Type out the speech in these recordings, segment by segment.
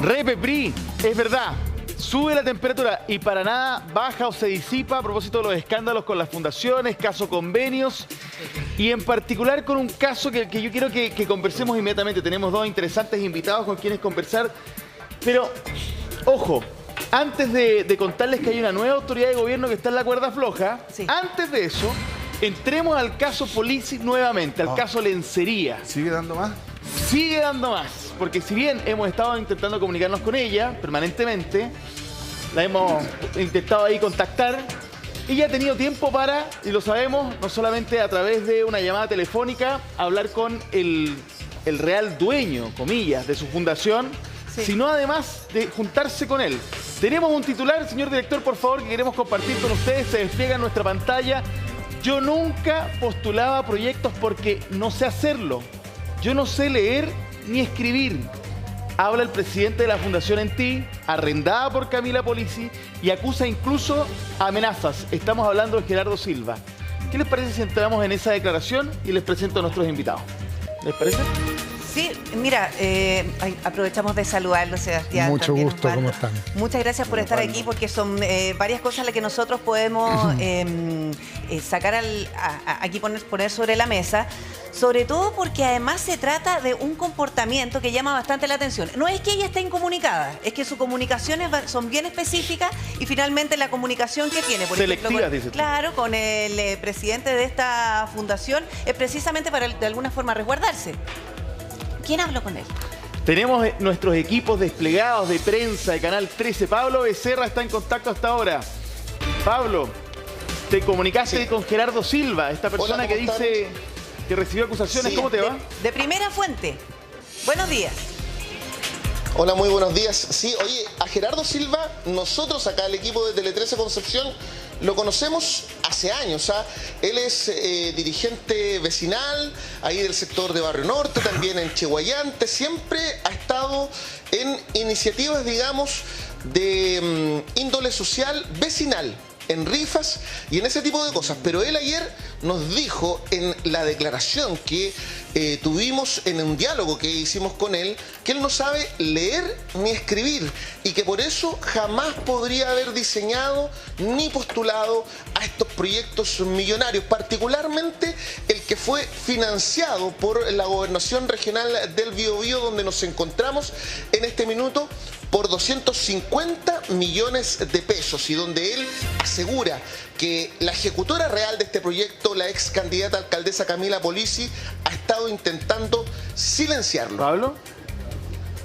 Repepri, es verdad, sube la temperatura y para nada baja o se disipa a propósito de los escándalos con las fundaciones, caso convenios y en particular con un caso que yo quiero que conversemos inmediatamente. Tenemos dos interesantes invitados con quienes conversar, pero ojo, antes de contarles que hay una nueva autoridad de gobierno que está en la cuerda floja, antes de eso, entremos al caso Polizzi nuevamente, al caso Lencería. ¿Sigue dando más? Sigue dando más, porque si bien hemos estado intentando comunicarnos con ella permanentemente, la hemos intentado ahí contactar, ella ha tenido tiempo para, y lo sabemos, no solamente a través de una llamada telefónica, hablar con el real dueño, comillas, de su fundación, sino además de juntarse con él. Tenemos un titular, señor director, por favor, que queremos compartir con ustedes, se despliega en nuestra pantalla. Yo nunca postulaba proyectos porque no sé hacerlo. Yo no sé leer ni escribir. Habla el presidente de la Fundación En Ti, arrendada por Camila Polizzi, y acusa incluso amenazas. Estamos hablando de Gerardo Silva. ¿Qué les parece si entramos en esa declaración y les presento a nuestros invitados? ¿Les parece? Sí, mira, aprovechamos de saludarlo, Sebastián. Mucho gusto, ¿cómo están? Muchas gracias por estar aquí, porque son varias cosas las que nosotros podemos sacar aquí, poner sobre la mesa. Sobre todo porque además se trata de un comportamiento que llama bastante la atención. No es que ella esté incomunicada, es que sus comunicaciones son bien específicas y finalmente la comunicación que tiene, por selectiva, ejemplo, con el presidente de esta fundación, es precisamente para de alguna forma resguardarse. ¿Quién habló con él? Tenemos nuestros equipos desplegados de prensa de Canal 13. Pablo Becerra está en contacto hasta ahora. Pablo, te comunicaste con Gerardo Silva, esta persona que dice que recibió acusaciones. ¿Cómo te va? De primera fuente. Buenos días. Hola, muy buenos días. Sí, oye, a Gerardo Silva, nosotros acá, el equipo de Tele 13 Concepción, lo conocemos hace años. Él es dirigente vecinal, ahí del sector de Barrio Norte, también en Chehuayante. Siempre ha estado en iniciativas, digamos, de índole social vecinal, en rifas y en ese tipo de cosas. Pero él ayer nos dijo en la declaración que tuvimos en un diálogo que hicimos con él, que él no sabe leer ni escribir y que por eso jamás podría haber diseñado ni postulado a estos proyectos millonarios, particularmente el que fue financiado por la Gobernación Regional del Biobío, donde nos encontramos en este minuto, por 250 millones de pesos, y donde él asegura que la ejecutora real de este proyecto, la ex candidata alcaldesa Camila Polizzi, ha estado intentando silenciarlo. Pablo,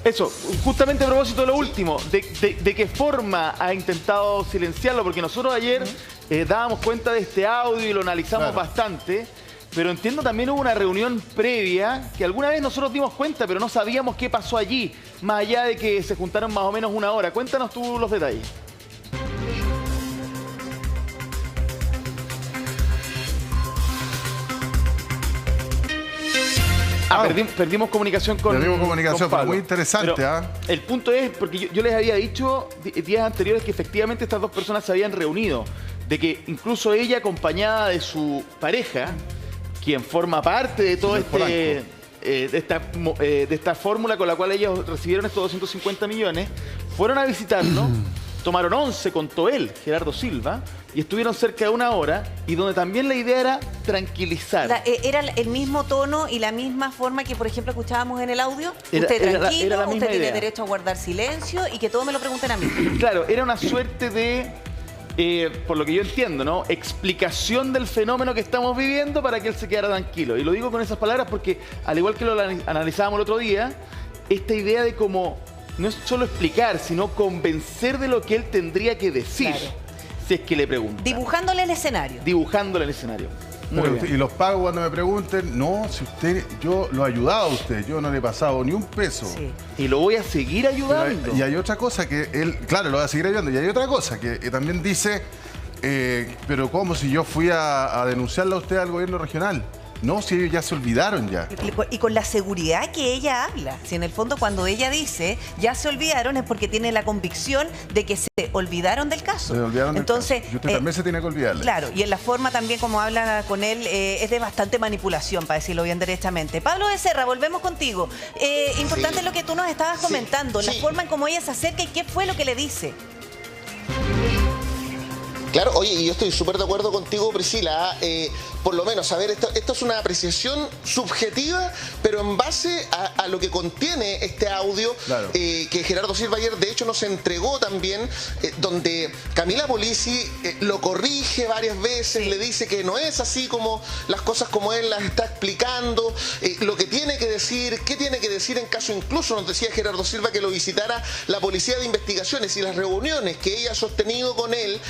eso, justamente a propósito de lo último, de qué forma ha intentado silenciarlo, porque nosotros ayer dábamos cuenta de este audio y lo analizamos bastante. Pero entiendo también hubo una reunión previa que alguna vez nosotros dimos cuenta, pero no sabíamos qué pasó allí, más allá de que se juntaron más o menos una hora. Cuéntanos tú los detalles. Perdimos comunicación con Pablo. Muy interesante. Pero el punto es, porque yo les había dicho días anteriores que efectivamente estas dos personas se habían reunido, de que incluso ella, acompañada de su pareja, quien forma parte de todo de esta fórmula con la cual ellos recibieron estos 250 millones, fueron a visitarlo, tomaron 11 con él, Gerardo Silva, y estuvieron cerca de una hora, y donde también la idea era tranquilizar. ¿Era el mismo tono y la misma forma que, por ejemplo, escuchábamos en el audio? Usted tranquilo, usted tiene derecho a guardar silencio y que todos me lo pregunten a mí. Claro, era una suerte de... por lo que yo entiendo, ¿no? Explicación del fenómeno que estamos viviendo para que él se quedara tranquilo. Y lo digo con esas palabras porque, al igual que lo analizábamos el otro día, esta idea de cómo no es solo explicar, sino convencer de lo que él tendría que decir, si es que le preguntan. Dibujándole el escenario. Dibujándole el escenario. Y los pagos cuando me pregunten, no, si usted, yo lo he ayudado a usted, yo no le he pasado ni un peso. Sí. Y lo voy a seguir ayudando. Y hay otra cosa que él, claro, lo va a seguir ayudando. Y hay otra cosa que también dice, pero ¿cómo si yo fui a denunciarle a usted al gobierno regional? No, si ellos ya se olvidaron ya. Y con la seguridad que ella habla. Si en el fondo cuando ella dice ya se olvidaron es porque tiene la convicción de que se olvidaron del caso. Se olvidaron del Entonces, caso. Y usted también se tiene que olvidarle. Claro, y en la forma también como habla con él es de bastante manipulación, para decirlo bien derechamente. Pablo Becerra, volvemos contigo. Importante lo que tú nos estabas comentando, la forma en cómo ella se acerca y qué fue lo que le dice. Claro, oye, y yo estoy súper de acuerdo contigo, Priscila. Por lo menos, a ver, esto es una apreciación subjetiva, pero en base a lo que contiene este audio, claro, que Gerardo Silva ayer, de hecho, nos entregó también, donde Camila Polizzi lo corrige varias veces, le dice que no es así como las cosas como él las está explicando, lo que tiene que decir, qué tiene que decir en caso incluso, nos decía Gerardo Silva, que lo visitara la Policía de Investigaciones, y las reuniones que ella ha sostenido con él,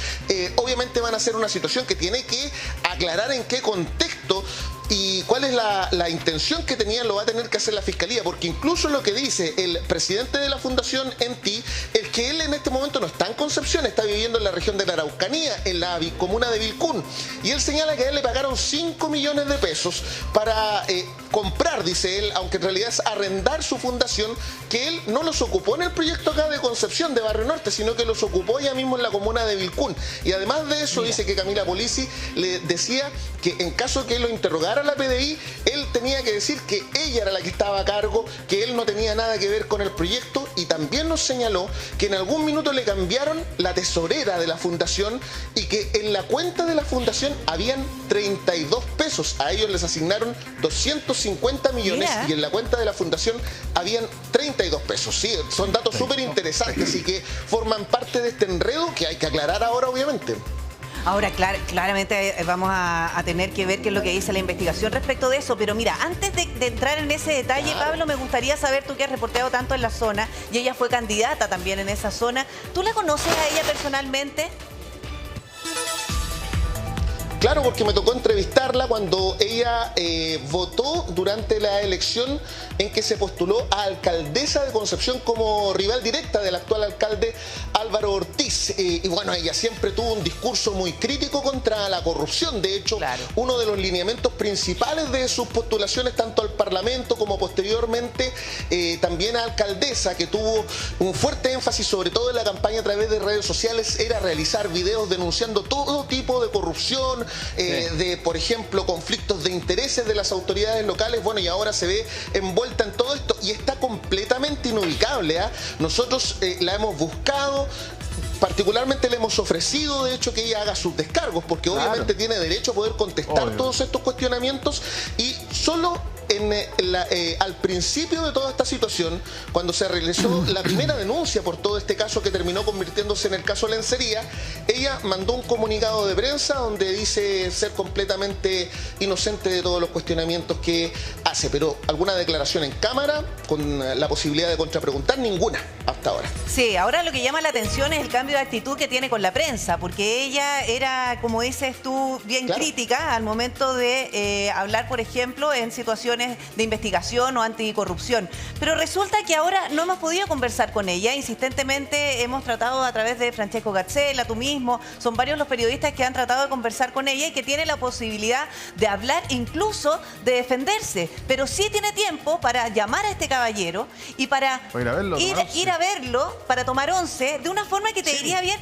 obviamente van a ser una situación que tiene que aclarar en qué contexto y cuál es la intención que tenían, lo va a tener que hacer la Fiscalía, porque incluso lo que dice el presidente de la Fundación ENTI es que él en este momento no está en Concepción, está viviendo en la región de la Araucanía, en la comuna de Vilcún, y él señala que a él le pagaron 5 millones de pesos para comprar, dice él, aunque en realidad es arrendar su fundación, que él no los ocupó en el proyecto acá de Concepción, de Barrio Norte, sino que los ocupó ya mismo en la comuna de Vilcún. Y además de eso, dice que Camila Polizzi le decía que en caso que él lo interrogara a la PDI, él tenía que decir que ella era la que estaba a cargo, que él no tenía nada que ver con el proyecto, y también nos señaló que en algún minuto le cambiaron la tesorera de la fundación y que en la cuenta de la fundación habían 32 pesos. A ellos les asignaron 250 millones y en la cuenta de la fundación habían 32 pesos. Sí, son datos súper interesantes y que forman parte de este enredo que hay que aclarar ahora, obviamente. Ahora, claramente vamos a tener que ver qué es lo que dice la investigación respecto de eso. Pero mira, antes de entrar en ese detalle, Pablo, me gustaría saber, tú que has reporteado tanto en la zona, y ella fue candidata también en esa zona, ¿tú la conoces a ella personalmente? Claro, porque me tocó entrevistarla cuando ella votó durante la elección en que se postuló a alcaldesa de Concepción como rival directa del actual alcalde Álvaro Ortiz. Y bueno, ella siempre tuvo un discurso muy crítico contra la corrupción. De hecho, uno de los lineamientos principales de sus postulaciones, tanto al Parlamento como posteriormente también a alcaldesa, que tuvo un fuerte énfasis sobre todo en la campaña a través de redes sociales, era realizar videos denunciando todo tipo de corrupción, de, por ejemplo, conflictos de intereses de las autoridades locales. Bueno, y ahora se ve envuelta en todo esto y está completamente inubicable. Nosotros la hemos buscado, particularmente le hemos ofrecido, de hecho, que ella haga sus descargos, porque obviamente tiene derecho a poder contestar todos estos cuestionamientos, y solo al principio de toda esta situación, cuando se realizó la primera denuncia por todo este caso que terminó convirtiéndose en el caso Lencería, ella mandó un comunicado de prensa donde dice ser completamente inocente de todos los cuestionamientos que hace, pero alguna declaración en cámara con la posibilidad de contrapreguntar, ninguna hasta ahora. Sí, ahora lo que llama la atención es el cambio de actitud que tiene con la prensa, porque ella era, como dices tú, bien crítica al momento de hablar, por ejemplo, en situaciones de investigación o anticorrupción. Pero resulta que ahora no hemos podido conversar con ella. Insistentemente hemos tratado a través de Francesco Garzela, tú mismo, son varios los periodistas que han tratado de conversar con ella y que tiene la posibilidad de hablar, incluso de defenderse. Pero sí tiene tiempo para llamar a este caballero y para ir a verlo, para tomar once, de una forma que te iría bien,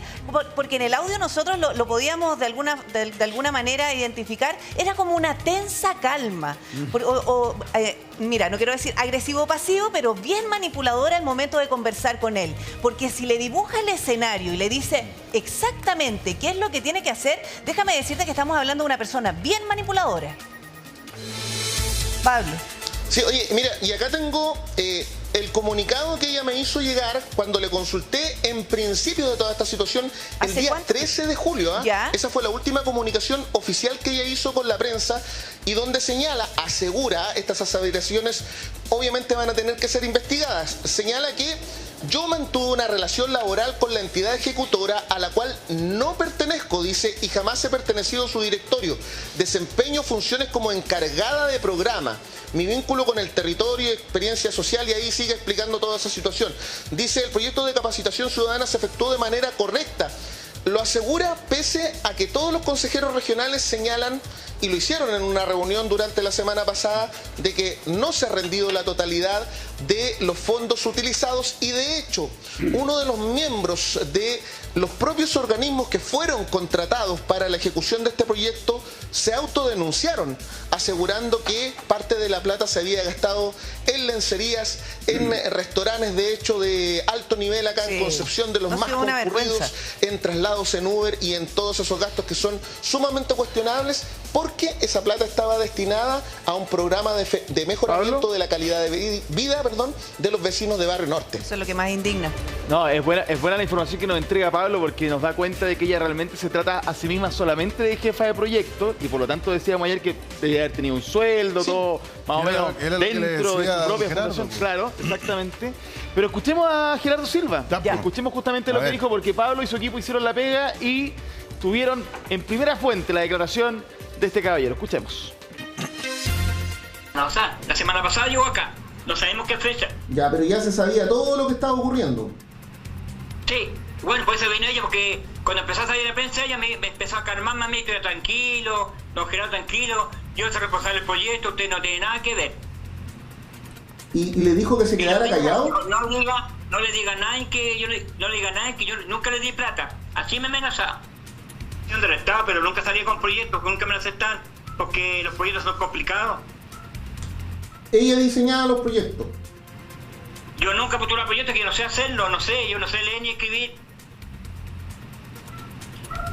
porque en el audio nosotros lo podíamos de alguna manera identificar. Era como una tensa calma. Mira, no quiero decir agresivo-pasivo, pero bien manipuladora al momento de conversar con él. Porque si le dibuja el escenario y le dice exactamente qué es lo que tiene que hacer, déjame decirte que estamos hablando de una persona bien manipuladora. Pablo. Sí, oye, mira, y acá tengo el comunicado que ella me hizo llegar cuando le consulté en principio de toda esta situación el día 13 de julio. Esa fue la última comunicación oficial que ella hizo con la prensa, y donde señala, asegura, estas aseveraciones obviamente van a tener que ser investigadas. Señala que yo mantuve una relación laboral con la entidad ejecutora a la cual no pertenezco, dice, y jamás he pertenecido a su directorio. Desempeño funciones como encargada de programa. Mi vínculo con el territorio, experiencia social, y ahí sigue explicando toda esa situación. Dice, el proyecto de capacitación ciudadana se efectuó de manera correcta. Lo asegura pese a que todos los consejeros regionales señalan y lo hicieron en una reunión durante la semana pasada, de que no se ha rendido la totalidad de los fondos utilizados, y de hecho uno de los miembros de los propios organismos que fueron contratados para la ejecución de este proyecto se autodenunciaron, asegurando que parte de la plata se había gastado en lencerías, en restaurantes de hecho de alto nivel acá en Concepción, de los más concurridos, en traslados en Uber y en todos esos gastos que son sumamente cuestionables, porque esa plata estaba destinada a un programa de mejoramiento de la calidad de vida, de los vecinos de Barrio Norte. Eso es lo que más indigna. No, es buena la información que nos entrega Pablo, porque nos da cuenta de que ella realmente se trata a sí misma solamente de jefa de proyecto, y por lo tanto decíamos ayer que debía haber tenido un sueldo, todo más o menos dentro de su propia fundación. Claro, exactamente. Pero escuchemos a Gerardo Silva. Escuchemos justamente lo que dijo, porque Pablo y su equipo hicieron la pega y tuvieron en primera fuente la declaración de este caballero. Escuchemos. No, o sea, la semana pasada llegó acá. No sabemos qué fecha. Ya, pero ya se sabía todo lo que estaba ocurriendo. Sí, bueno, por eso vino ella, porque cuando empezó a salir la prensa, ella me empezó a calmar, mami, estoy tranquilo, don Gerardo tranquilo, yo soy responsable del proyecto, usted no tiene nada que ver. ¿Y le dijo que se quedara callado? No le diga nada que yo nunca le di plata. Así me amenazaba. Del Estado, pero nunca salía con proyectos, nunca me lo aceptan, porque los proyectos son complicados. Ella diseñaba los proyectos. Yo nunca postulé a proyectos que yo no sé hacerlo, yo no sé leer ni escribir.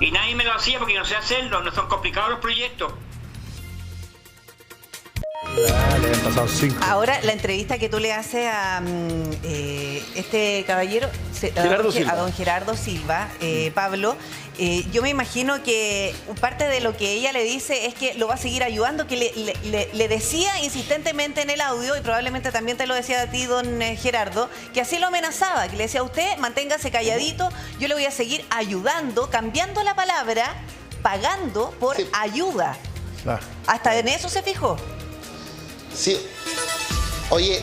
Y nadie me lo hacía porque yo no sé hacerlo, no son complicados los proyectos. Ahora, la entrevista que tú le haces a este caballero, a don Gerardo Silva, Pablo, yo me imagino que parte de lo que ella le dice es que lo va a seguir ayudando, que le decía insistentemente en el audio, y probablemente también te lo decía a ti, don Gerardo, que así lo amenazaba, que le decía a usted, manténgase calladito, yo le voy a seguir ayudando, cambiando la palabra, pagando por ayuda. Hasta en eso se fijó. Sí. Oye,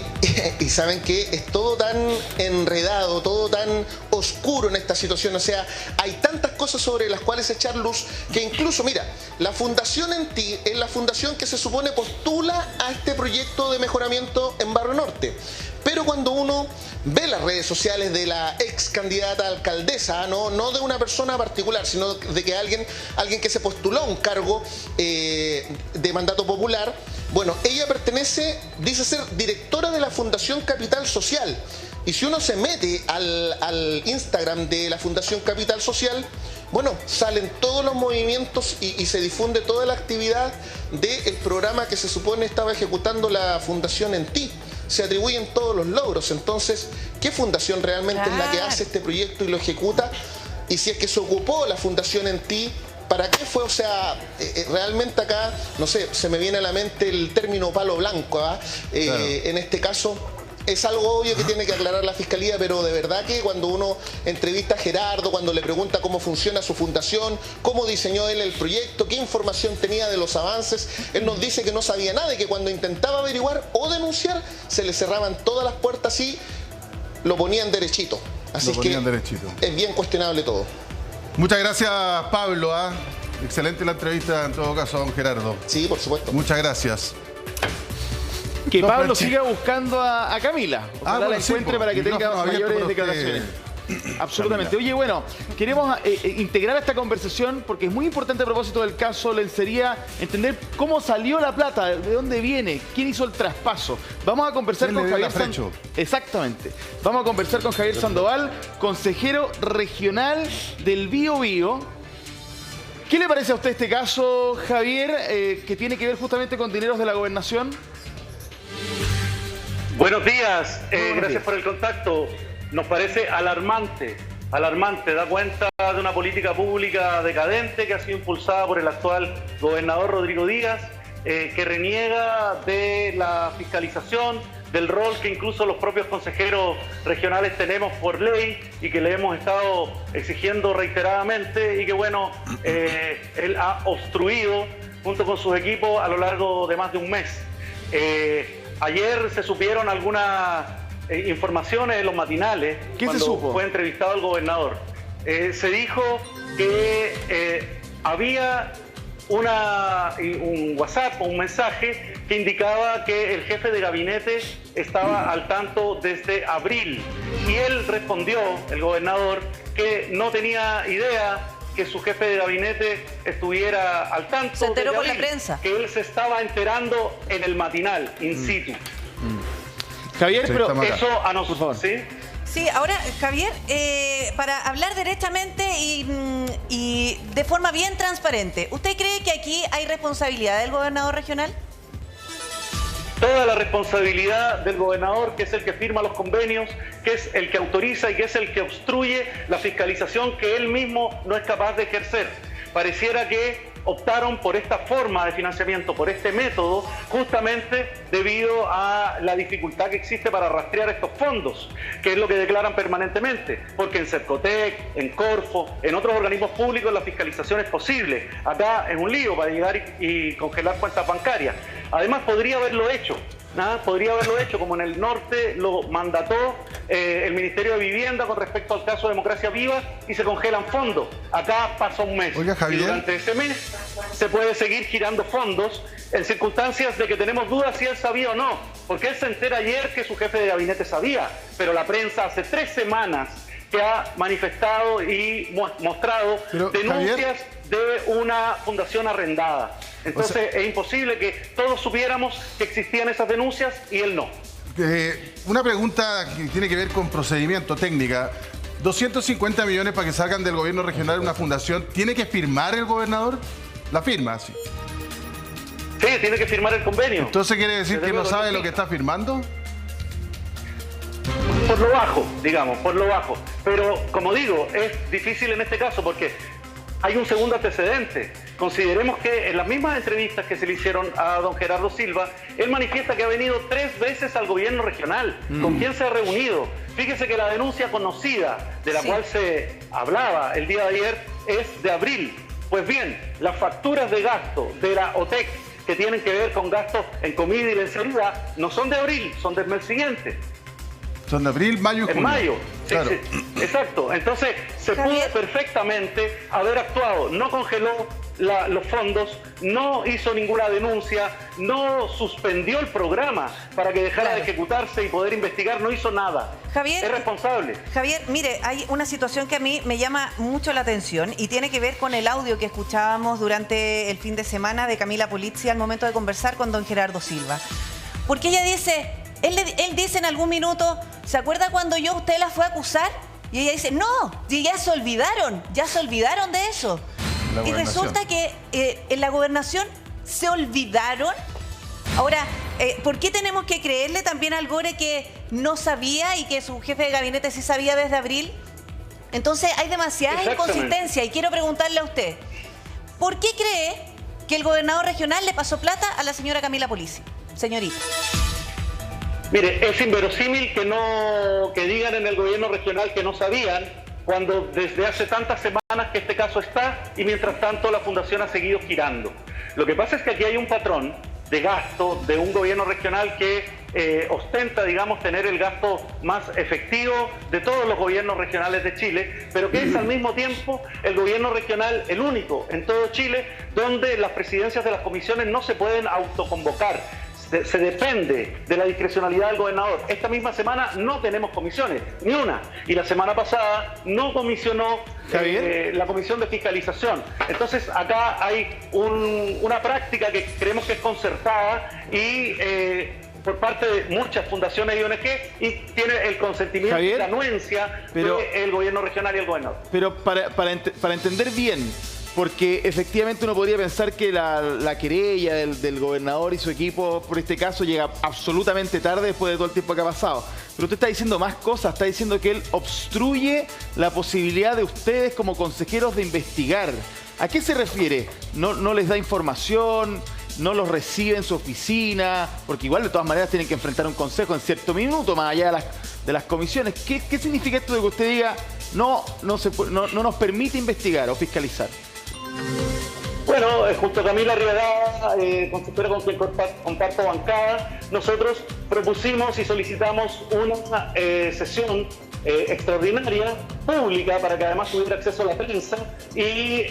¿y saben qué? Es todo tan enredado, todo tan oscuro en esta situación. O sea, hay tantas cosas sobre las cuales echar luz que incluso, mira, la Fundación En Ti es la fundación que se supone postula a este proyecto de mejoramiento en Barrio Norte. Pero cuando uno ve las redes sociales de la ex candidata a alcaldesa, no de una persona particular, sino de que alguien que se postuló a un cargo de mandato popular, bueno, ella dice ser directora de la Fundación Capital Social. Y si uno se mete al Instagram de la Fundación Capital Social, bueno, salen todos los movimientos y se difunde toda la actividad del programa que se supone estaba ejecutando la Fundación En Ti. Se atribuyen todos los logros. Entonces, ¿qué fundación realmente es la que hace este proyecto y lo ejecuta? Y si es que se ocupó la Fundación En Ti, ¿para qué fue? O sea, realmente acá, no sé, se me viene a la mente el término palo blanco, claro. En este caso, es algo obvio que tiene que aclarar la Fiscalía, pero de verdad que cuando uno entrevista a Gerardo, cuando le pregunta cómo funciona su fundación, cómo diseñó él el proyecto, qué información tenía de los avances, él nos dice que no sabía nada y que cuando intentaba averiguar o denunciar, se le cerraban todas las puertas y lo ponían derechito. Así que es bien cuestionable todo. Muchas gracias, Pablo. Excelente la entrevista, en todo caso, a don Gerardo. Sí, por supuesto. Muchas gracias. Que Pablo siga buscando a Camila. Ojalá la encuentre para que tenga mayores declaraciones. Absolutamente. Oye, bueno, queremos integrar esta conversación porque es muy importante a propósito del caso Lencería entender cómo salió la plata, de dónde viene, quién hizo el traspaso. Vamos a conversar con Javier Sandoval. Exactamente. Vamos a conversar con Javier Sandoval, consejero regional del Biobío. ¿Qué le parece a usted este caso, Javier, que tiene que ver justamente con dineros de la gobernación? Buenos días, gracias por el contacto. Nos parece alarmante, da cuenta de una política pública decadente que ha sido impulsada por el actual gobernador Rodrigo Díaz, que reniega de la fiscalización, del rol que incluso los propios consejeros regionales tenemos por ley y que le hemos estado exigiendo reiteradamente y que bueno, él ha obstruido junto con sus equipos a lo largo de más de un mes. Ayer se supieron algunas informaciones en los matinales cuando fue entrevistado el gobernador. Se dijo que había un WhatsApp o un mensaje que indicaba que el jefe de gabinete estaba al tanto desde abril. Y él respondió, el gobernador, que no tenía idea que su jefe de gabinete estuviera al tanto. Se enteró por la abril, prensa. que él se estaba enterando en el matinal, in situ. Javier, Sí, pero estamos acá. Eso a nosotros, Por favor. ¿sí? Sí, ahora, Javier, para hablar derechamente y de forma bien transparente, ¿usted cree que aquí hay responsabilidad del gobernador regional? Toda la responsabilidad del gobernador, que es el que firma los convenios, que es el que autoriza y que es el que obstruye la fiscalización que él mismo no es capaz de ejercer. Pareciera que optaron por esta forma de financiamiento, por este método, justamente debido a la dificultad que existe para rastrear estos fondos, que es lo que declaran permanentemente, porque en Cercotec, en Corfo, en otros organismos públicos la fiscalización es posible. Acá es un lío para llegar y congelar cuentas bancarias. Además podría haberlo hecho. Podría haberlo hecho, como en el norte lo mandató el Ministerio de Vivienda con respecto al caso de Democracia Viva, y se congelan fondos. Acá pasa un mes. Oiga, Javier. Y durante ese mes se puede seguir girando fondos en circunstancias de que tenemos dudas si él sabía o no. Porque él se entera ayer que su jefe de gabinete sabía, pero la prensa hace 3 semanas que ha manifestado y mostrado Pero, denuncias Javier, de una fundación arrendada. Entonces es imposible que todos supiéramos que existían esas denuncias y él no. Una pregunta que tiene que ver con procedimiento técnica. 250 millones para que salgan del gobierno regional una fundación, ¿tiene que firmar el gobernador? La firma, sí. Sí, tiene que firmar el convenio. Entonces quiere decir Desde que no luego sabe sí. lo que está firmando. Por lo bajo, digamos, por lo bajo. Pero, como digo, es difícil en este caso porque hay un segundo antecedente. Consideremos que en las mismas entrevistas que se le hicieron a don Gerardo Silva, él manifiesta que ha venido 3 veces al gobierno regional. ¿Con quién se ha reunido? Fíjese que la denuncia conocida, de la cual se hablaba el día de ayer, es de abril. Pues bien, las facturas de gasto de la OTEC, que tienen que ver con gastos en comida y lencería, no son de abril, son del mes siguiente. Son de abril, mayo y junio. En mayo, sí, Claro. sí, exacto. Entonces, se pudo Javier. perfectamente haber actuado. No congeló los fondos, no hizo ninguna denuncia, no suspendió el programa para que dejara de ejecutarse y poder investigar, no hizo nada. Javier, Es responsable. Javier, mire, hay una situación que a mí me llama mucho la atención y tiene que ver con el audio que escuchábamos durante el fin de semana de Camila Polizzi al momento de conversar con don Gerardo Silva. Porque ella dice, él dice en algún minuto, ¿se acuerda cuando usted la fue a acusar? Y ella dice, no, ya se olvidaron de eso. La Y gobernación. resulta que en la gobernación se olvidaron. Ahora, ¿por qué tenemos que creerle también al Gore que no sabía y que su jefe de gabinete sí sabía desde abril? Entonces hay demasiada Exactamente. inconsistencia y quiero preguntarle a usted, ¿por qué cree que el gobernador regional le pasó plata a la señora Camila Polizzi? Señorita. Mire, es inverosímil que digan en el gobierno regional que no sabían, cuando desde hace tantas semanas que este caso está y mientras tanto la fundación ha seguido girando. Lo que pasa es que aquí hay un patrón de gasto de un gobierno regional que ostenta, digamos, tener el gasto más efectivo de todos los gobiernos regionales de Chile, pero que es al mismo tiempo el gobierno regional, el único en todo Chile, donde las presidencias de las comisiones no se pueden autoconvocar. Se depende de la discrecionalidad del gobernador. Esta misma semana no tenemos comisiones, ni una. Y la semana pasada no comisionó la comisión de fiscalización. Entonces acá hay una práctica que creemos que es concertada y por parte de muchas fundaciones y ONG y tiene el consentimiento Javier, y la anuencia del gobierno regional y el gobernador. Pero para entender bien, porque efectivamente uno podría pensar que la querella del gobernador y su equipo por este caso llega absolutamente tarde después de todo el tiempo que ha pasado. Pero usted está diciendo más cosas, está diciendo que él obstruye la posibilidad de ustedes como consejeros de investigar. ¿A qué se refiere? ¿No les da información? ¿No los recibe en su oficina? Porque igual de todas maneras tienen que enfrentar un consejo en cierto minuto, más allá de las comisiones. ¿Qué significa esto de que usted diga no nos permite investigar o fiscalizar? Bueno, junto a Camila Rivera, consejera con quien comparto bancada, nosotros propusimos y solicitamos una sesión extraordinaria, pública, para que además tuviera acceso a la prensa, y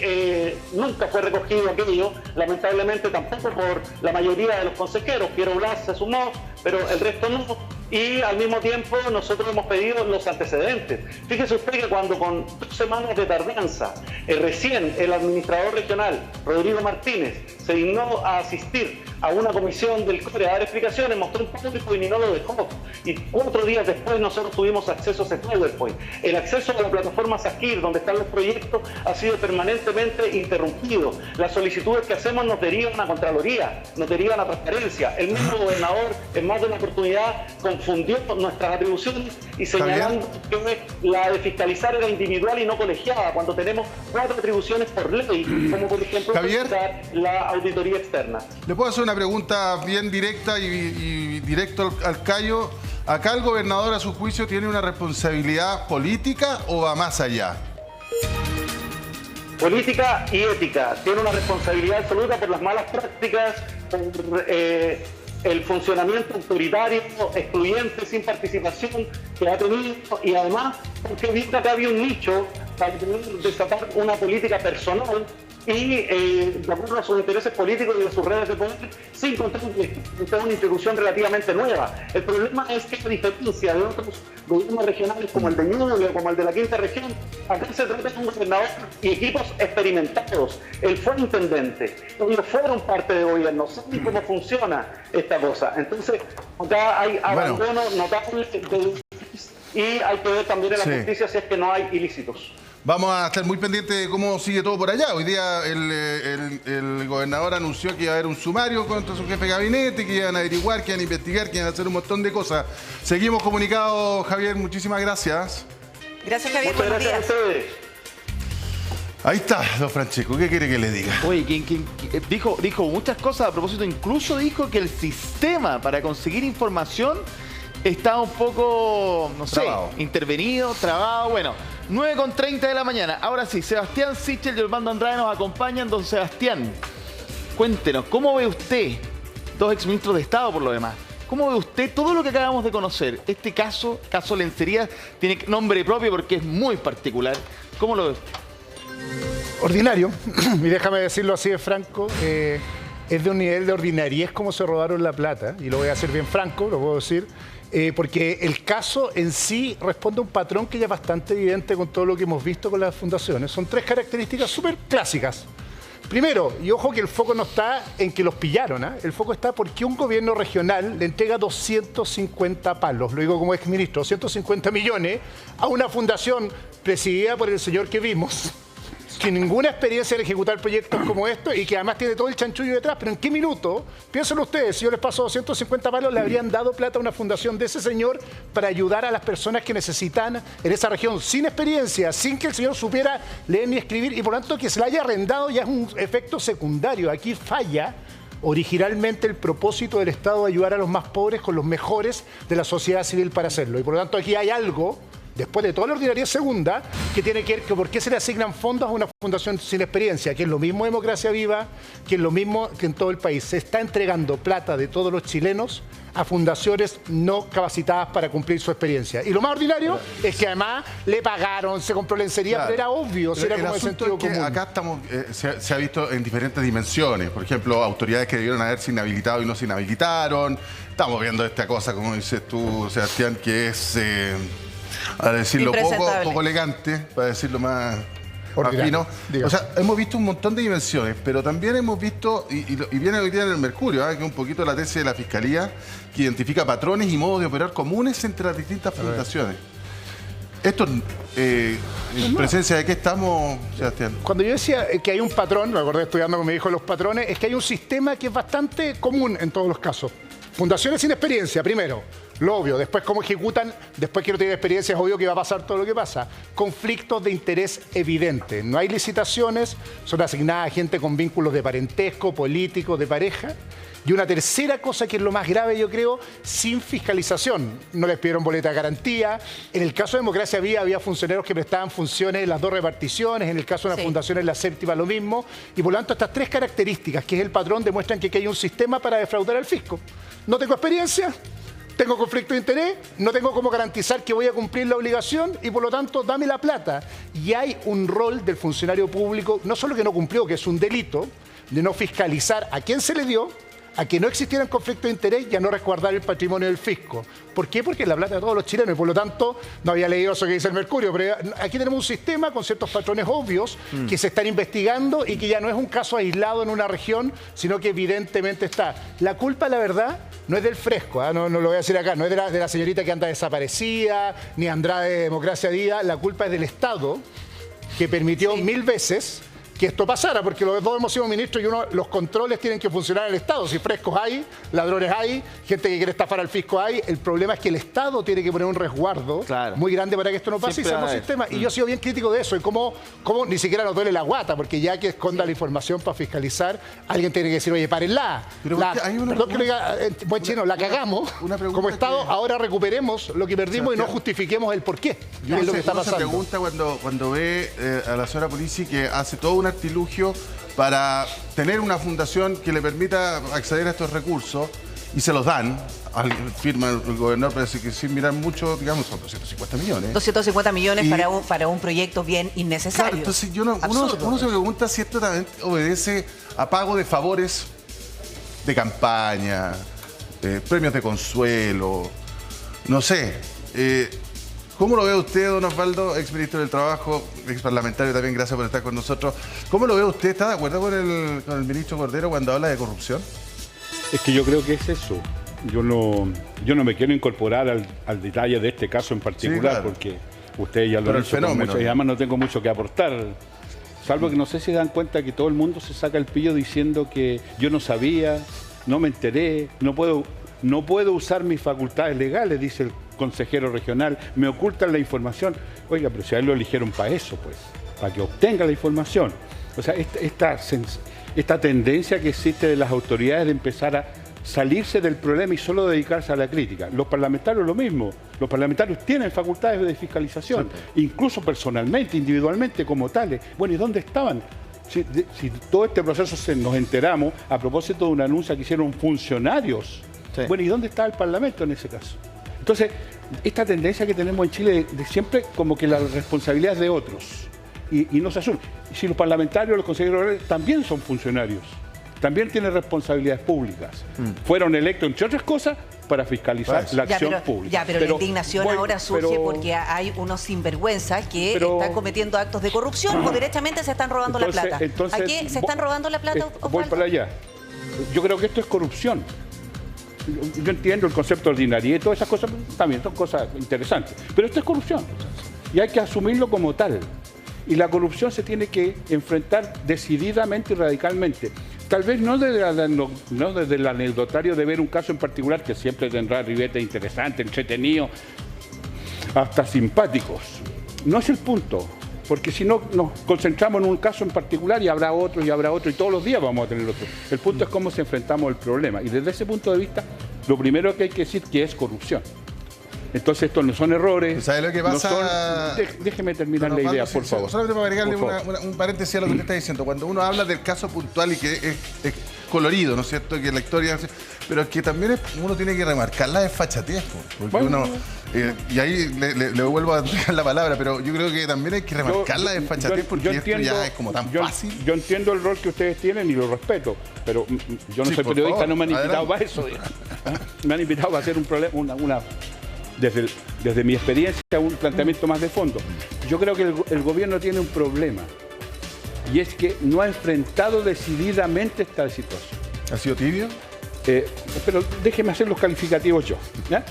nunca fue recogido aquello, lamentablemente tampoco por la mayoría de los consejeros. Piero Blas se sumó, pero el resto no. Y al mismo tiempo nosotros hemos pedido los antecedentes. Fíjese usted que cuando con 2 semanas de tardanza, recién el administrador regional, Rodrigo Martínez, se dignó a asistir a una comisión del CORE a dar explicaciones, mostró un público y ni no lo dejó. Y 4 días después nosotros tuvimos acceso a ese PowerPoint. El acceso a la plataforma SACIR, donde están los proyectos, ha sido permanentemente interrumpido. Las solicitudes que hacemos nos derivan a Contraloría, nos derivan a Transparencia. El mismo gobernador, en más de una oportunidad, confundió nuestras atribuciones y señalando que la de fiscalizar era individual y no colegiada, cuando tenemos 4 atribuciones por ley, como por ejemplo la auditoría externa. ¿Le puedo hacer una pregunta bien directa y directo al callo? ¿Acá el gobernador, a su juicio, tiene una responsabilidad política o va más allá? Política y ética. Tiene una responsabilidad absoluta por las malas prácticas, por el funcionamiento autoritario, excluyente, sin participación que ha tenido, y además porque evita que había un nicho para desatar una política personal y de acuerdo a sus intereses políticos y de sus redes de poder, sin contar que es una institución relativamente nueva. El problema es que, a diferencia de otros gobiernos regionales como el de Ñuble o como el de la Quinta Región, acá se trata de un gobernador y equipos experimentados. Él fue intendente, ellos fueron parte de gobierno, saben cómo funciona esta cosa. Entonces, acá hay abandono notable y hay que ver también en la justicia si es que no hay ilícitos. Vamos a estar muy pendientes de cómo sigue todo por allá. Hoy día el gobernador anunció que iba a haber un sumario contra su jefe de gabinete, que iban a averiguar, que iban a investigar, que iban a hacer un montón de cosas. Seguimos comunicados, Javier. Muchísimas gracias. Gracias, Javier. Muchas gracias a ustedes. Ahí está, don Francesco. ¿Qué quiere que le diga? Oye, dijo muchas cosas a propósito. Incluso dijo que el sistema para conseguir información estaba un poco, no sé, intervenido, trabado. Bueno, 9:30 de la mañana. Ahora sí, Sebastián Sichel y Osvaldo Andrade nos acompañan. Don Sebastián, cuéntenos, ¿cómo ve usted, 2 exministros de Estado por lo demás, cómo ve usted todo lo que acabamos de conocer? Este caso Lencería, tiene nombre propio porque es muy particular. ¿Cómo lo ve usted? Ordinario, y déjame decirlo así de franco, es de un nivel de ordinariez como se robaron la plata, y lo voy a hacer bien franco, lo puedo decir, porque el caso en sí responde a un patrón que ya es bastante evidente con todo lo que hemos visto con las fundaciones. Son 3 características súper clásicas. Primero, y ojo que el foco no está en que los pillaron, el foco está porque un gobierno regional le entrega 250 palos, lo digo como exministro, 250 millones a una fundación presidida por el señor que vimos, sin ninguna experiencia en ejecutar proyectos como estos y que además tiene todo el chanchullo detrás. Pero ¿en qué minuto? Piénsenlo ustedes, si yo les paso 250 palos, le habrían dado plata a una fundación de ese señor para ayudar a las personas que necesitan en esa región, sin experiencia, sin que el señor supiera leer ni escribir, y por lo tanto que se le haya arrendado ya es un efecto secundario. Aquí falla originalmente el propósito del Estado de ayudar a los más pobres con los mejores de la sociedad civil para hacerlo. Y por lo tanto aquí hay algo, después de toda la ordinaria segunda, que tiene que ver con por qué se le asignan fondos a una fundación sin experiencia, que es lo mismo Democracia Viva, que es lo mismo que en todo el país. Se está entregando plata de todos los chilenos a fundaciones no capacitadas para cumplir su experiencia. Y lo más ordinario es que además le pagaron, se compró lencería, pero era obvio, era como de sentido común. Acá estamos, se ha visto en diferentes dimensiones. Por ejemplo, autoridades que debieron haberse inhabilitado y no se inhabilitaron. Estamos viendo esta cosa, como dices tú, Sebastián, que es... a decirlo poco elegante, para decirlo más fino. O sea, hemos visto un montón de dimensiones, pero también hemos visto, y viene hoy día en el Mercurio, que es un poquito la tesis de la Fiscalía, que identifica patrones y modos de operar comunes entre las distintas fundaciones. Esto, ¿en presencia de qué estamos, Sebastián? Cuando yo decía que hay un patrón, me acordé estudiando con mi hijo los patrones, es que hay un sistema que es bastante común en todos los casos. Fundaciones sin experiencia, primero, lo obvio. Después, cómo ejecutan, después que no tienen experiencia, es obvio que va a pasar todo lo que pasa. Conflictos de interés evidente. No hay licitaciones, son asignadas a gente con vínculos de parentesco, político, de pareja. Y una tercera cosa que es lo más grave, yo creo, sin fiscalización. No les pidieron boleta de garantía. En el caso de Democracia Viva había funcionarios que prestaban funciones en las 2 reparticiones. En el caso de una fundación en la 7ª lo mismo. Y por lo tanto estas 3 características, que es el patrón, demuestran que aquí hay un sistema para defraudar al fisco. No tengo experiencia, tengo conflicto de interés, no tengo cómo garantizar que voy a cumplir la obligación y por lo tanto dame la plata. Y hay un rol del funcionario público, no solo que no cumplió, que es un delito, de no fiscalizar a quién se le dio, a que no existieran conflictos de interés y a no resguardar el patrimonio del fisco. ¿Por qué? Porque es la plata de todos los chilenos y por lo tanto, no había leído eso que dice el Mercurio, pero aquí tenemos un sistema con ciertos patrones obvios que se están investigando y que ya no es un caso aislado en una región, sino que evidentemente está. La culpa, la verdad, no es del Fresco, ¿eh? No lo voy a decir acá, no es de la señorita que anda desaparecida, ni Andrade de Democracia Día, la culpa es del Estado, que permitió 1000 veces que esto pasara, porque los dos hemos sido ministros y los controles tienen que funcionar en el Estado. Si frescos hay, ladrones hay, gente que quiere estafar al fisco hay. El problema es que el Estado tiene que poner un resguardo muy grande para que esto no pase y seamos sistema. Y yo he sido bien crítico de eso, y cómo ni siquiera nos duele la guata, porque ya que esconda la información para fiscalizar, alguien tiene que decir, oye, párenla. Perdón que lo diga buen chino, la cagamos como Estado, ahora recuperemos lo que perdimos y no justifiquemos el porqué. Yo es lo que está pasando. se pregunta cuando ve a la señora Pulici que hace todo un artilugio para tener una fundación que le permita acceder a estos recursos y se los dan, firma el gobernador, parece que sin mirar mucho, digamos, son 250 millones. 250 millones para un proyecto bien innecesario. Claro, entonces uno se pregunta si esto también obedece a pago de favores de campaña, premios de consuelo, no sé. ¿Cómo lo ve usted, don Osvaldo, exministro del Trabajo, exparlamentario también, gracias por estar con nosotros? ¿Cómo lo ve usted? ¿Está de acuerdo con el ministro Cordero cuando habla de corrupción? Es que yo creo que es eso. Yo no me quiero incorporar al detalle de este caso en particular, sí, claro, porque ustedes ya lo han dicho con mucho, y además no tengo mucho que aportar. Salvo que no sé si dan cuenta que todo el mundo se saca el pillo diciendo que yo no sabía, no me enteré, no puedo usar mis facultades legales, dice el consejero regional, me ocultan la información. Oiga, pero si a él lo eligieron para eso, pues, para que obtenga la información. O sea, esta tendencia que existe de las autoridades de empezar a salirse del problema y solo dedicarse a la crítica. Los parlamentarios lo mismo. Los parlamentarios tienen facultades de fiscalización, sí, incluso personalmente, individualmente, como tales. Bueno, ¿y dónde estaban? Si todo este proceso nos enteramos a propósito de un anuncio que hicieron funcionarios. Sí. Bueno, ¿y dónde está el Parlamento en ese caso? Entonces, esta tendencia que tenemos en Chile de siempre como que la responsabilidad es de otros y no se asume. Si los parlamentarios, los consejeros también son funcionarios, también tienen responsabilidades públicas. Fueron electos, entre otras cosas, para fiscalizar la acción pública. Pero la indignación ahora surge porque hay unos sinvergüenzas que están cometiendo actos de corrupción o derechamente se están robando la plata. ¿A qué se están robando la plata, Osvaldo? Voy para allá. Yo creo que esto es corrupción. Yo entiendo el concepto de ordinariedad y todas esas cosas también son cosas interesantes, pero esto es corrupción y hay que asumirlo como tal. Y la corrupción se tiene que enfrentar decididamente y radicalmente. Tal vez no desde el anecdotario de ver un caso en particular, que siempre tendrá ribetes interesantes, entretenidos, hasta simpáticos. No es el punto, porque si no nos concentramos en un caso en particular y habrá otro y todos los días vamos a tener otro. El punto es cómo se enfrentamos al problema. Y desde ese punto de vista, lo primero que hay que decir que es corrupción. Entonces estos no son errores. ¿Sabe lo que pasa? Déjeme terminar la idea, por favor. Solamente para agregarle un paréntesis a lo que usted está diciendo. Cuando uno habla del caso puntual y que es colorido, ¿no es cierto? Que la historia... Pero es que también uno tiene que remarcar la desfachatez, porque uno... y ahí le vuelvo a entregar la palabra, pero yo creo que también hay que remarcar la desfachatez porque esto ya es como tan fácil. Yo entiendo el rol que ustedes tienen y lo respeto, pero yo no soy periodista, no me han invitado para eso. Me han invitado para hacer un problema, desde mi experiencia, un planteamiento más de fondo. Yo creo que el gobierno tiene un problema y es que no ha enfrentado decididamente esta situación. ¿Ha sido tibio? Pero déjeme hacer los calificativos yo. ¿Ya?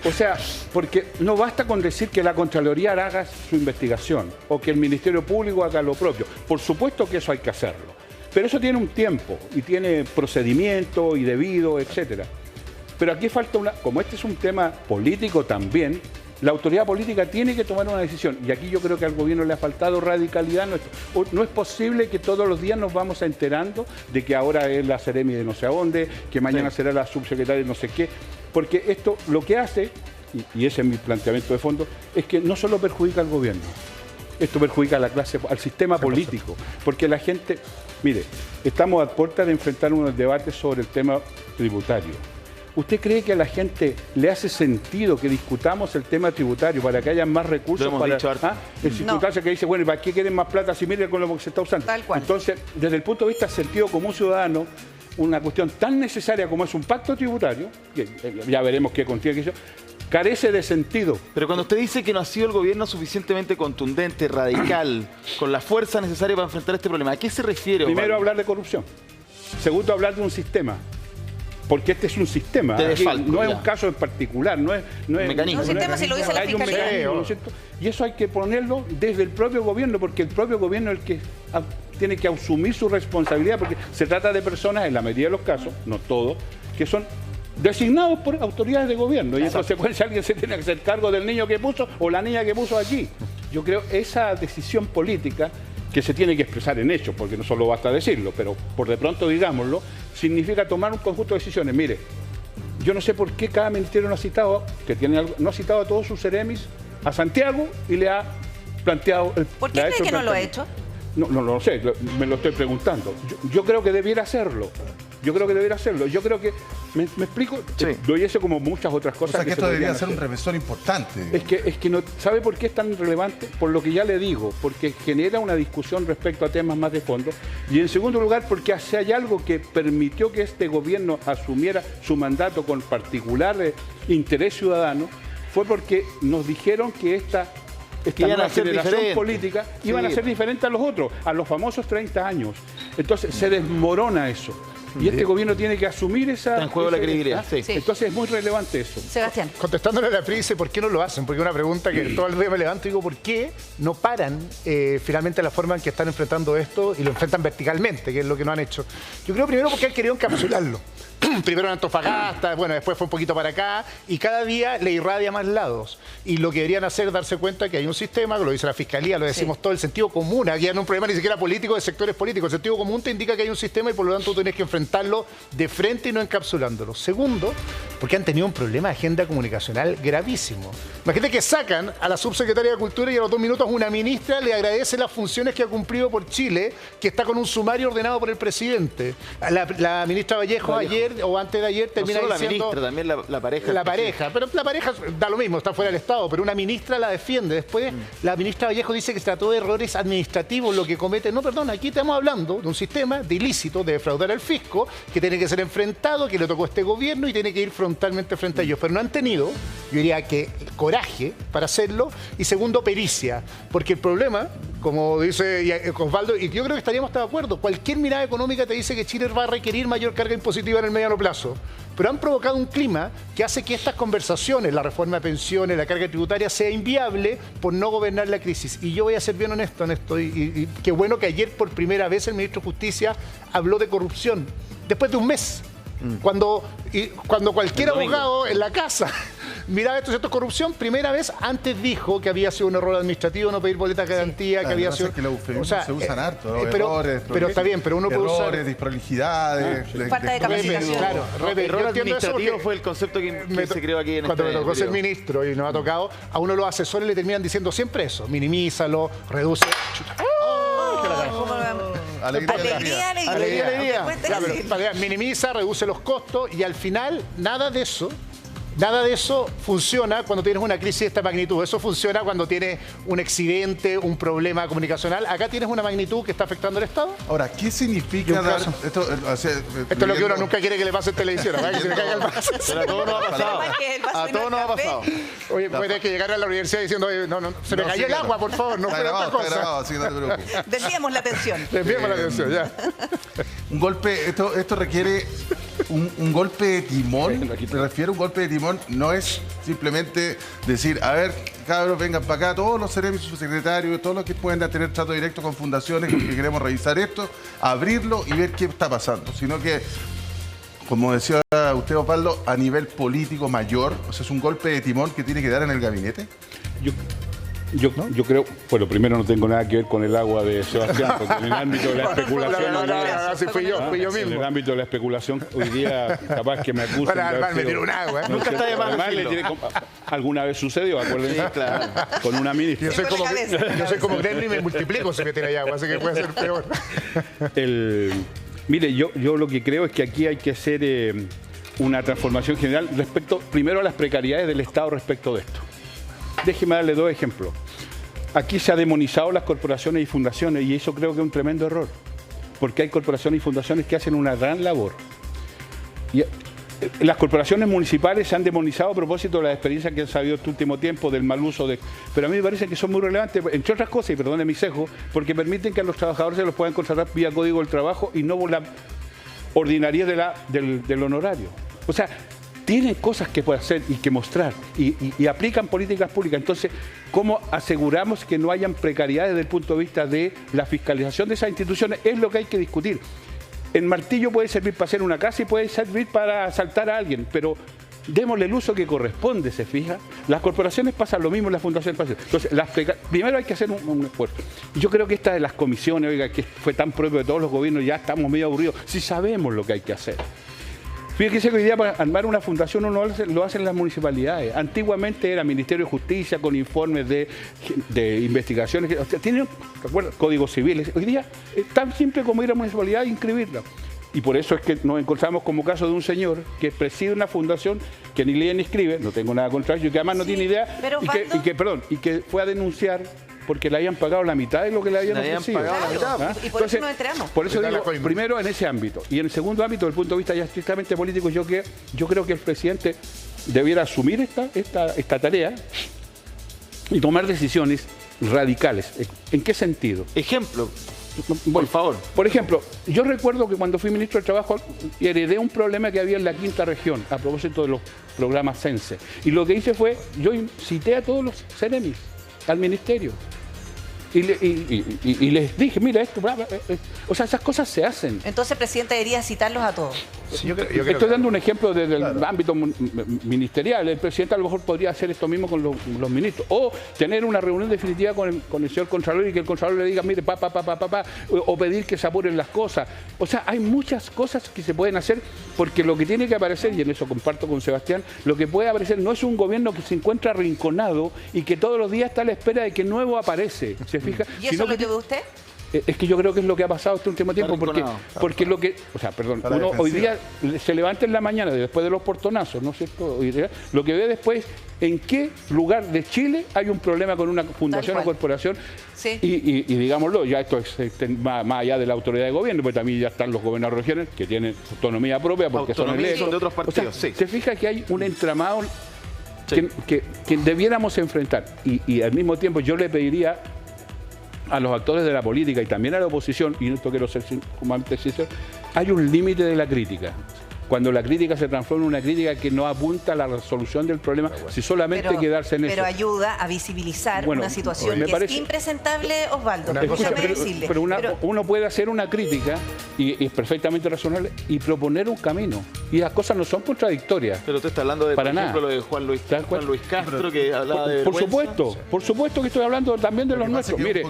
O sea, porque no basta con decir que la Contraloría haga su investigación o que el Ministerio Público haga lo propio. Por supuesto que eso hay que hacerlo. Pero eso tiene un tiempo y tiene procedimiento y debido, etcétera. Pero aquí falta como este es un tema político también, la autoridad política tiene que tomar una decisión. Y aquí yo creo que al gobierno le ha faltado radicalidad. No es posible que todos los días nos vamos enterando de que ahora es la Seremi de no sé a dónde, que mañana será la subsecretaria de no sé qué. Porque esto lo que hace, y ese es mi planteamiento de fondo, es que no solo perjudica al gobierno, esto perjudica a la clase, al sistema político. Porque la gente, mire, estamos a puerta de enfrentar unos debates sobre el tema tributario. ¿Usted cree que a la gente le hace sentido que discutamos el tema tributario para que haya más recursos para el circunstancia que dice, bueno, ¿para qué quieren más plata si miren con lo que se está usando? Tal cual. Entonces, desde el punto de vista del sentido común ciudadano, una cuestión tan necesaria como es un pacto tributario, que ya veremos qué contiene aquello, carece de sentido. Pero cuando usted dice que no ha sido el gobierno suficientemente contundente, radical, con la fuerza necesaria para enfrentar este problema, ¿a qué se refiere? Primero, hablar de corrupción. Segundo, hablar de un sistema. Porque este es un sistema. No es un caso en particular, no es un mecanismo. Un sistema se lo dice la Fiscalía. ¿No es cierto? Y eso hay que ponerlo desde el propio gobierno, porque el propio gobierno es el que tiene que asumir su responsabilidad, porque se trata de personas, en la mayoría de los casos, no todos, que son designados por autoridades de gobierno. Y en consecuencia alguien se tiene que hacer cargo del niño que puso o la niña que puso allí. Yo creo esa decisión política que se tiene que expresar en hechos, porque no solo basta decirlo, pero por de pronto digámoslo, significa tomar un conjunto de decisiones. Mire, yo no sé por qué cada ministerio no ha citado, no ha citado a todos sus seremis a Santiago y le ha planteado... ¿Por qué cree que no lo ha hecho? No lo sé, me lo estoy preguntando. Yo creo que debiera hacerlo. Yo creo que, ¿me explico? Sí. Doy eso como muchas otras cosas. O sea, que esto debería ser un revésor importante. Es que no, ¿sabe por qué es tan relevante? Por lo que ya le digo, porque genera una discusión respecto a temas más de fondo. Y en segundo lugar, porque hay algo que permitió que este gobierno asumiera su mandato con particular interés ciudadano, fue porque nos dijeron que esta nueva generación política iban a ser diferente a los otros, a los famosos 30 años. Entonces se desmorona eso. Y este gobierno tiene que asumir esa... Está en juego la credibilidad. Sí. Entonces es muy relevante eso. Sebastián. Contestándole a la PRI, dice, ¿por qué no lo hacen? Porque es una pregunta que todo el día me levanto y digo, ¿por qué no paran finalmente la forma en que están enfrentando esto y lo enfrentan verticalmente, que es lo que no han hecho? Yo creo primero porque han querido encapsularlo. Primero en Antofagasta, bueno, después fue un poquito para acá, y cada día le irradia más lados. Y lo que deberían hacer es darse cuenta que hay un sistema, que lo dice la Fiscalía, lo decimos todo, el sentido común. Aquí no hay un problema ni siquiera político de sectores políticos. El sentido común te indica que hay un sistema y por lo tanto tú tienes que enfrentarlo de frente y no encapsulándolo. Segundo, porque han tenido un problema de agenda comunicacional gravísimo. Imagínate que sacan a la subsecretaria de Cultura y a los 2 minutos una ministra le agradece las funciones que ha cumplido por Chile, que está con un sumario ordenado por el presidente. La ministra Vallejo ayer o antes de ayer termina no solo diciendo... la ministra, también la pareja. La pareja, pero la pareja da lo mismo, está fuera del Estado, pero una ministra la defiende. Después la ministra Vallejo dice que se trató de errores administrativos lo que comete. No, perdón, aquí estamos hablando de un sistema de ilícito, de defraudar al fisco, que tiene que ser enfrentado, que le tocó a este gobierno y tiene que ir frontalmente frente a ellos. Pero no han tenido, yo diría que coraje para hacerlo, y segundo, pericia. Porque el problema, como dice Osvaldo, y yo creo que estaríamos de acuerdo, cualquier mirada económica te dice que Chile va a requerir mayor carga impositiva en el mediano plazo. Pero han provocado un clima que hace que estas conversaciones, la reforma de pensiones, la carga tributaria, sea inviable por no gobernar la crisis. Y yo voy a ser bien honesto en esto, y qué bueno que ayer por primera vez el ministro de Justicia habló de corrupción, después de un mes. Cuando cualquier abogado en la casa miraba esto es corrupción, primera vez, antes dijo que había sido un error administrativo no pedir boleta de garantía, que había sido... Es que los eufemismos se usan harto, ¿no? Pero está bien, pero uno puede usar... Errores, disprolijidades... falta de capacitación. Claro, error administrativo fue el concepto que se creó aquí en cuando me tocó ser ministro y nos ha tocado, a uno los asesores le terminan diciendo siempre eso, minimízalo, reduce... Alegría. Minimiza, reduce los costos y al final nada de eso funciona cuando tienes una crisis de esta magnitud. Eso funciona cuando tienes un accidente, un problema comunicacional. Acá tienes una magnitud que está afectando al Estado. Ahora, ¿qué significa dar esto? Esto es lo que uno nunca quiere que le pase en televisión. Que se le caiga el vaso. Pero a todos nos ha pasado. A todos nos ha pasado. Oye, puede que llegar a la universidad diciendo, oye, no, se me cayó el agua, por favor. No fue otra cosa. Está grabado, así que no te preocupes. Desviemos la atención. Desviemos la atención, ya. Un golpe, esto requiere un golpe de timón. Me refiero a un golpe de timón, no es simplemente decir, a ver, cabros, vengan para acá, todos los seremis subsecretarios, todos los que pueden tener trato directo con fundaciones, que queremos revisar esto, abrirlo y ver qué está pasando, sino que, como decía usted, Osvaldo, a nivel político mayor, o sea, es un golpe de timón que tiene que dar en el gabinete. Yo creo, bueno, primero no tengo nada que ver con el agua de Sebastián, porque en el ámbito de la especulación... fui yo mismo. En el ámbito de la especulación, hoy día capaz que me acusan... me tiró un agua. Nunca está de más decirlo. Alguna vez sucedió, acuérdense, claro, con una ministra. Yo soy como Glenn y me multiplico si me tira agua, así que puede ser peor. Mire, yo lo que creo es que aquí hay que ser una transformación general respecto, primero, a las precariedades del Estado respecto de esto. Déjeme darle 2 ejemplos. Aquí se ha demonizado las corporaciones y fundaciones y eso creo que es un tremendo error, porque hay corporaciones y fundaciones que hacen una gran labor. Y las corporaciones municipales se han demonizado a propósito de las experiencias que han sabido este último tiempo del mal uso de... Pero a mí me parece que son muy relevantes, entre otras cosas, y perdone mi sesgo, porque permiten que a los trabajadores se los puedan contratar vía código del trabajo y no por la ordinariedad del honorario. O sea, tienen cosas que pueden hacer y que mostrar y aplican políticas públicas. Entonces, ¿cómo aseguramos que no hayan precariedades desde el punto de vista de la fiscalización de esas instituciones? Es lo que hay que discutir. El martillo puede servir para hacer una casa y puede servir para asaltar a alguien, pero démosle el uso que corresponde, ¿se fija? Las corporaciones pasan lo mismo, las fundaciones pasan. Entonces, primero hay que hacer un esfuerzo. Yo creo que esta de las comisiones, oiga, que fue tan propio de todos los gobiernos, ya estamos medio aburridos, si sabemos lo que hay que hacer. Fíjese que hoy día para armar una fundación uno lo hacen las municipalidades. Antiguamente era Ministerio de Justicia con informes de investigaciones. O sea, tienen códigos civiles. Hoy día es tan simple como ir a la municipalidad e inscribirla. Y por eso es que nos encontramos como caso de un señor que preside una fundación que ni lee ni escribe, no tengo nada contra ello, y que además no tiene idea, y que fue a denunciar porque le habían pagado la mitad de lo que le habían ofrecido. Pagado la mitad. Y por eso nos enteramos. Por eso digo, primero en ese ámbito. Y en el segundo ámbito, desde el punto de vista ya estrictamente político, yo creo que el presidente debiera asumir esta tarea y tomar decisiones radicales. ¿En qué sentido? Ejemplo, por favor. Por ejemplo, yo recuerdo que cuando fui ministro de Trabajo heredé un problema que había en la 5ª región a propósito de los programas CENSE. Y lo que hice fue, yo cité a todos los CEREMIS al ministerio. Y les dije, mira, esto, o sea, esas cosas se hacen. Entonces, presidente, debería citarlos a todos. Sí, yo creo Estoy dando un ejemplo desde el ámbito ministerial. El presidente a lo mejor podría hacer esto mismo con los ministros. O tener una reunión definitiva con el señor Contralor y que el Contralor le diga, mire, o pedir que se apuren las cosas. O sea, hay muchas cosas que se pueden hacer porque lo que tiene que aparecer, y en eso comparto con Sebastián, lo que puede aparecer no es un gobierno que se encuentra arrinconado y que todos los días está a la espera de que nuevo aparece. ¿Se fija? ¿Y eso es lo que ve usted? Es que yo creo que es lo que ha pasado este último tiempo, porque lo que, o sea, perdón, uno hoy día se levanta en la mañana después de los portonazos, ¿no es cierto? Lo que ve después, en qué lugar de Chile hay un problema con una fundación o corporación, sí. y digámoslo, ya esto es más allá de la autoridad de gobierno, pero también ya están los gobernadores regionales que tienen autonomía propia porque son electos. De otros partidos, o sea, se fija que hay un entramado que debiéramos enfrentar, y al mismo tiempo yo le pediría a los actores de la política y también a la oposición, y en esto quiero ser sumamente sincero, hay un límite de la crítica. Cuando la crítica se transforma en una crítica que no apunta a la resolución del problema, si solamente quedarse en eso. Pero ayuda a visibilizar una situación que es impresentable, Osvaldo. Pero uno puede hacer una crítica, y es perfectamente razonable, y proponer un camino. Y las cosas no son contradictorias. Pero usted está hablando de, por ejemplo, lo de Juan Luis Castro, que hablaba de vergüenza. Por supuesto que estoy hablando también de los nuestros. Mire,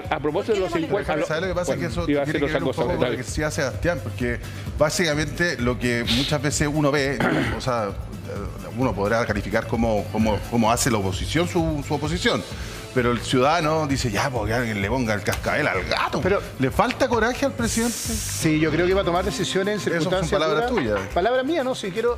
a propósito de los 50... ¿Sabes lo que pasa? Es que eso tiene que ver un poco con lo que decía Sebastián, porque básicamente lo que muchas veces uno ve, o sea, uno podrá calificar cómo hace la oposición su oposición, pero el ciudadano dice, ya, porque alguien le ponga el cascabel al gato. Pero ¿le falta coraje al presidente? Sí, yo creo que va a tomar decisiones en circunstancias... Eso son palabras tuyas. Palabras mías, ¿no? Si quiero...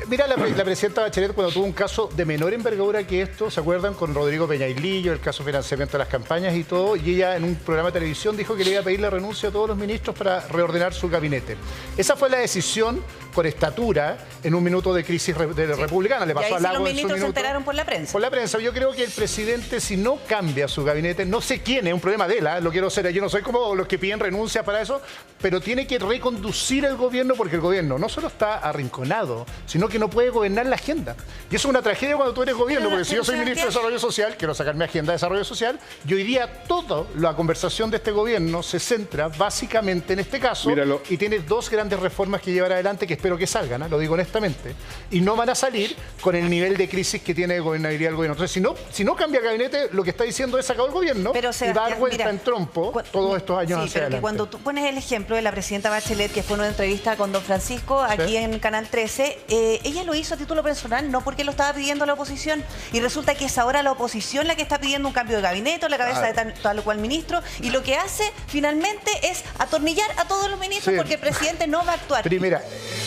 mira, la presidenta Bachelet cuando tuvo un caso de menor envergadura que esto, ¿se acuerdan? Con Rodrigo Peñailillo, el caso de financiamiento de las campañas y todo, y ella en un programa de televisión dijo que le iba a pedir la renuncia a todos los ministros para reordenar su gabinete. Esa fue la decisión con estatura en un minuto de crisis republicana. Le pasó al Lago en su minuto. Los ministros se enteraron por la prensa. Por la prensa. Yo creo que el presidente, si no cambia su gabinete, no sé quién, es un problema de él, lo quiero ser, yo no soy como los que piden renuncia para eso, pero tiene que reconducir el gobierno porque el gobierno no solo está arrinconado, sino que no puede gobernar la agenda. Y eso es una tragedia cuando tú eres gobierno, porque si yo soy ministro de Desarrollo Social, quiero sacar mi agenda de Desarrollo Social, y hoy día toda la conversación de este gobierno se centra básicamente en este caso. Míralo. Y tiene dos grandes reformas que llevar adelante que espero que salgan, lo digo honestamente, y no van a salir con el nivel de crisis que tiene gobernabilidad el gobierno. Entonces, si no cambia el gabinete, usted lo que está diciendo es sacado el gobierno pero, y va a dar vuelta en trompo todos estos años sí, hacia pero adelante. que cuando tú pones el ejemplo de la presidenta Bachelet, que fue en una entrevista con don Francisco aquí en Canal 13, ella lo hizo a título personal, no porque lo estaba pidiendo la oposición, y resulta que es ahora la oposición la que está pidiendo un cambio de gabinete o la cabeza de tal o cual ministro, y lo que hace finalmente es atornillar a todos los ministros porque el presidente no va a actuar. Primera,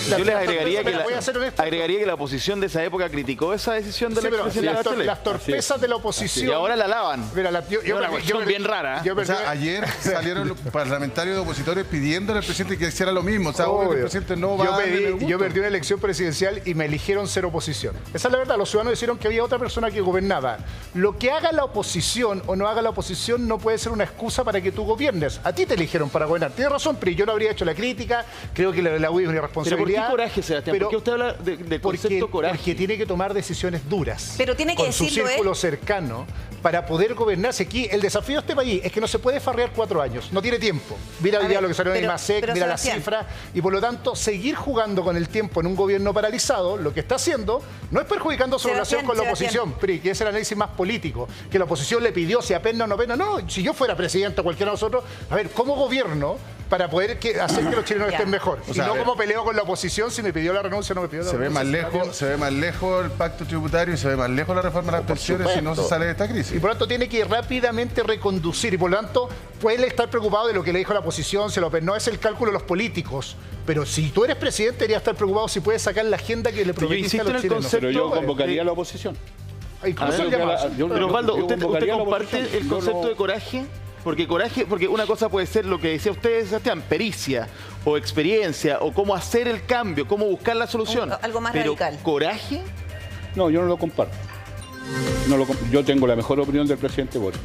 yo les agregaría que la oposición de esa época criticó esa decisión de la presidenta Bachelet. Las torpezas de la oposición. Y ahora la lavan. Mira, una cuestión bien rara. O sea, ayer salieron los parlamentarios de opositores pidiéndole al presidente que hiciera lo mismo. O sea, obvio que el presidente no va a yo perdí una elección presidencial y me eligieron ser oposición. Esa es la verdad. Los ciudadanos dijeron que había otra persona que gobernaba. Lo que haga la oposición o no haga la oposición no puede ser una excusa para que tú gobiernes. A ti te eligieron para gobernar. Tienes razón, Pri. Yo no habría hecho la crítica. Creo que la UI es una responsabilidad. ¿Pero por qué coraje, Sebastián? ¿Por qué usted habla del concepto coraje? Porque tiene que tomar decisiones duras. Pero tiene que decirlo, con su círculo cercano para poder gobernarse. Aquí el desafío de este país es que no se puede farrear 4 años. No tiene tiempo. Mira hoy día lo que salió en IMASEC, mira las cifras. Y por lo tanto, seguir jugando con el tiempo en un gobierno paralizado, lo que está haciendo no es perjudicando su relación con la oposición, Pri, que es el análisis más político. Que la oposición le pidió si apena o no pena. No, si yo fuera presidente o cualquiera de nosotros, a ver, ¿cómo gobierno para poder hacer que los chilenos estén mejor? O sea, y no como peleo con la oposición si me pidió la renuncia o no me pidió la renuncia. Se ve más lejos el pacto tributario y se ve más lejos la reforma de las pensiones si no se sale de esta crisis. Y por lo tanto tiene que rápidamente reconducir y por lo tanto puede estar preocupado de lo que le dijo la oposición, no es el cálculo de los políticos. Pero si tú eres presidente deberías estar preocupado si puedes sacar la agenda que le prometiste a los chilenos. Pero yo convocaría a la oposición. Pero Osvaldo, ¿usted comparte el concepto de coraje? Porque una cosa puede ser lo que decía usted, Sebastián, pericia o experiencia o cómo hacer el cambio, cómo buscar la solución. Algo más pero radical. ¿Coraje? No, yo no lo comparto. Yo tengo la mejor opinión del presidente Boric.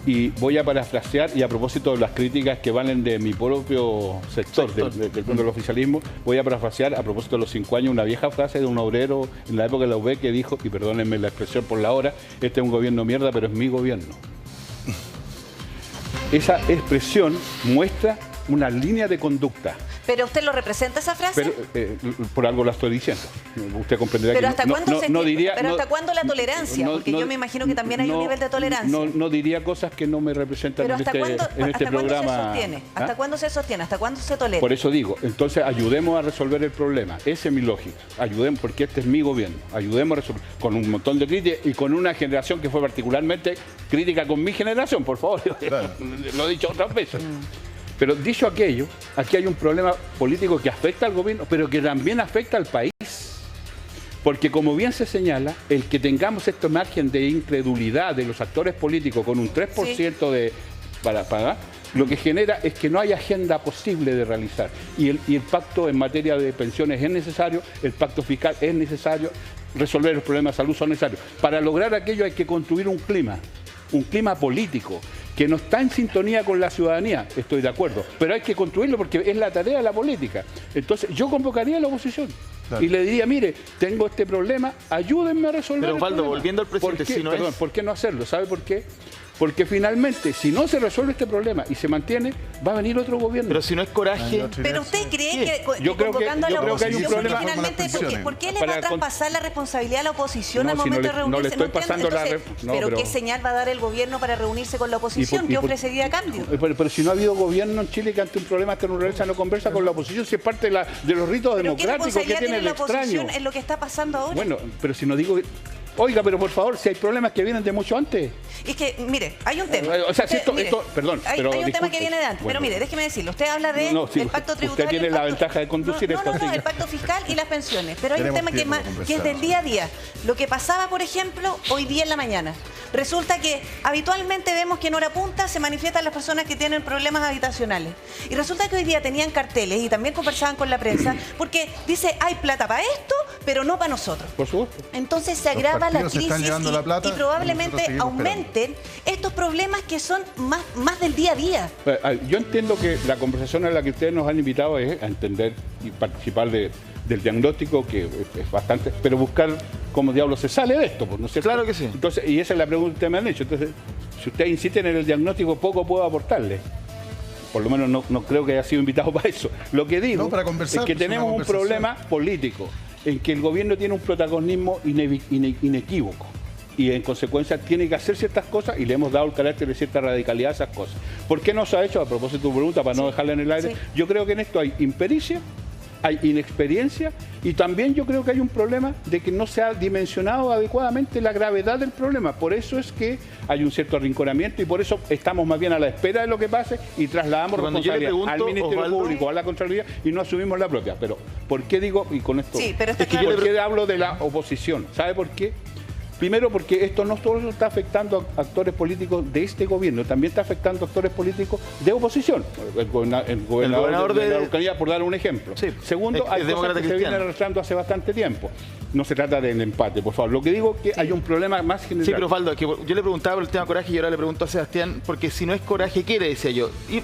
Y voy a parafrasear, y a propósito de las críticas que valen de mi propio sector, del mundo del oficialismo, voy a parafrasear a propósito de los 5 años una vieja frase de un obrero en la época de la UB que dijo, y perdónenme la expresión por la hora, este es un gobierno mierda, pero es mi gobierno. Esa expresión muestra una línea de conducta. ¿Pero usted lo representa esa frase? Pero, por algo la estoy diciendo. Usted comprenderá ¿Pero que hasta cuándo la tolerancia? Porque yo me imagino que también hay un nivel de tolerancia. No diría cosas que no me representan en este programa. ¿Hasta cuándo se sostiene? ¿Hasta cuándo se tolera? Por eso digo, entonces ayudemos a resolver el problema. Esa es mi lógica. Ayudemos, porque este es mi gobierno. Ayudemos a resolver con un montón de críticas y con una generación que fue particularmente crítica con mi generación, por favor. Claro. Lo he dicho otras veces. Pero dicho aquello, aquí hay un problema político que afecta al gobierno, pero que también afecta al país. Porque como bien se señala, el que tengamos este margen de incredulidad de los actores políticos con un 3% para pagar, lo que genera es que no hay agenda posible de realizar. Y el pacto en materia de pensiones es necesario, el pacto fiscal es necesario, resolver los problemas de salud son necesarios. Para lograr aquello hay que construir un clima político que no está en sintonía con la ciudadanía, estoy de acuerdo, pero hay que construirlo porque es la tarea de la política. Entonces yo convocaría a la oposición y le diría, mire, tengo este problema, ayúdenme a resolver. Pero Osvaldo, volviendo al presidente, ¿por qué no hacerlo? ¿Sabe por qué? Porque finalmente, si no se resuelve este problema y se mantiene, va a venir otro gobierno. Pero si no es coraje... Pero usted cree que convocando a la oposición, porque finalmente, ¿por qué le va a traspasar la responsabilidad a la oposición al momento de reunirse? No le estoy pasando pero ¿qué señal va a dar el gobierno para reunirse con la oposición? ¿Qué ofrecería a cambio? Pero si no ha habido gobierno en Chile que ante un problema terrorista no conversa con la oposición, si es parte de los ritos democráticos que tiene el extraño. Es lo que está pasando ahora. Bueno, pero si no digo... Oiga, pero por favor, si hay problemas que vienen de mucho antes. Es que, mire, hay un tema. O sea, perdón. Hay un tema que viene de antes. Pero mire, déjeme decirlo. Usted habla del pacto tributario. Usted tiene la ventaja de conducir esto. No, el pacto fiscal y las pensiones. Pero hay un tema que es del día a día. Lo que pasaba, por ejemplo, hoy día en la mañana. Resulta que habitualmente vemos que en hora punta se manifiestan las personas que tienen problemas habitacionales. Y resulta que hoy día tenían carteles y también conversaban con la prensa porque dice, hay plata para esto, pero no para nosotros. Por supuesto. Entonces se agrava la crisis y probablemente aumenten estos problemas que son más del día a día. Yo entiendo que la conversación a la que ustedes nos han invitado es a entender y participar del diagnóstico, que es bastante, pero buscar cómo diablos se sale de esto, ¿no es cierto? Claro que sí. Entonces, y esa es la pregunta que ustedes me han hecho. Entonces, si ustedes insisten en el diagnóstico, poco puedo aportarle. Por lo menos no creo que haya sido invitado para eso. Lo que digo es que tenemos un problema político en que el gobierno tiene un protagonismo inequívoco. y en consecuencia tiene que hacer ciertas cosas y le hemos dado el carácter de cierta radicalidad a esas cosas. ¿Por qué no se ha hecho? A propósito de tu pregunta, para no dejarla en el aire, yo creo que en esto hay impericia, hay inexperiencia y también yo creo que hay un problema de que no se ha dimensionado adecuadamente la gravedad del problema. Por eso es que hay un cierto arrinconamiento y por eso estamos más bien a la espera de lo que pase y trasladamos responsabilidad al Ministerio Público, a la Contraloría y no asumimos la propia. Pero, ¿por qué digo, y con esto, ¿por qué hablo de la oposición? ¿Sabe por qué? Primero porque esto no solo está afectando a actores políticos de este gobierno, también está afectando a actores políticos de oposición. El gobernador de la Araucanía, por dar un ejemplo. Sí. Segundo, hay cosas que se vienen arrastrando hace bastante tiempo. No se trata del empate, por favor. Lo que digo es que hay un problema más general. Sí, pero Osvaldo, que yo le preguntaba por el tema coraje y ahora le pregunto a Sebastián, porque si no es coraje, ¿qué le decía yo? ¿Y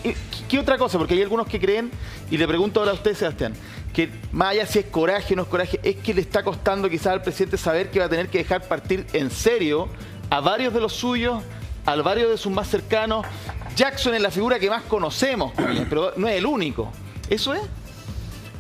qué otra cosa? Porque hay algunos que creen, y le pregunto ahora a usted, Sebastián, que más allá si es coraje o no es coraje, es que le está costando quizás al presidente saber que va a tener que dejar partir en serio a varios de los suyos, a varios de sus más cercanos. Jackson es la figura que más conocemos, pero no es el único. ¿Eso es?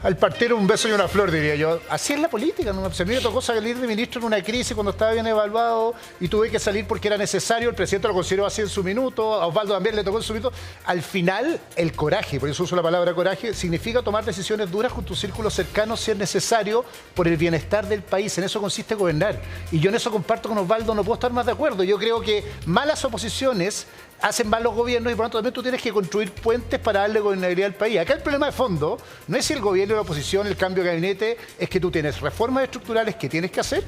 Al partir un beso y una flor, diría yo. Así es la política. ¿No? Se me tocó salir de ministro en una crisis cuando estaba bien evaluado y tuve que salir porque era necesario. El presidente lo consideró así en su minuto. A Osvaldo también le tocó en su minuto. Al final, el coraje, por eso uso la palabra coraje, significa tomar decisiones duras con tu círculo cercano si es necesario por el bienestar del país. En eso consiste gobernar. Y yo en eso comparto con Osvaldo, no puedo estar más de acuerdo. Yo creo que malas oposiciones hacen mal los gobiernos y por lo tanto también tú tienes que construir puentes para darle gobernabilidad al país. Acá el problema de fondo no es si el gobierno y la oposición, el cambio de gabinete, es que tú tienes reformas estructurales que tienes que hacer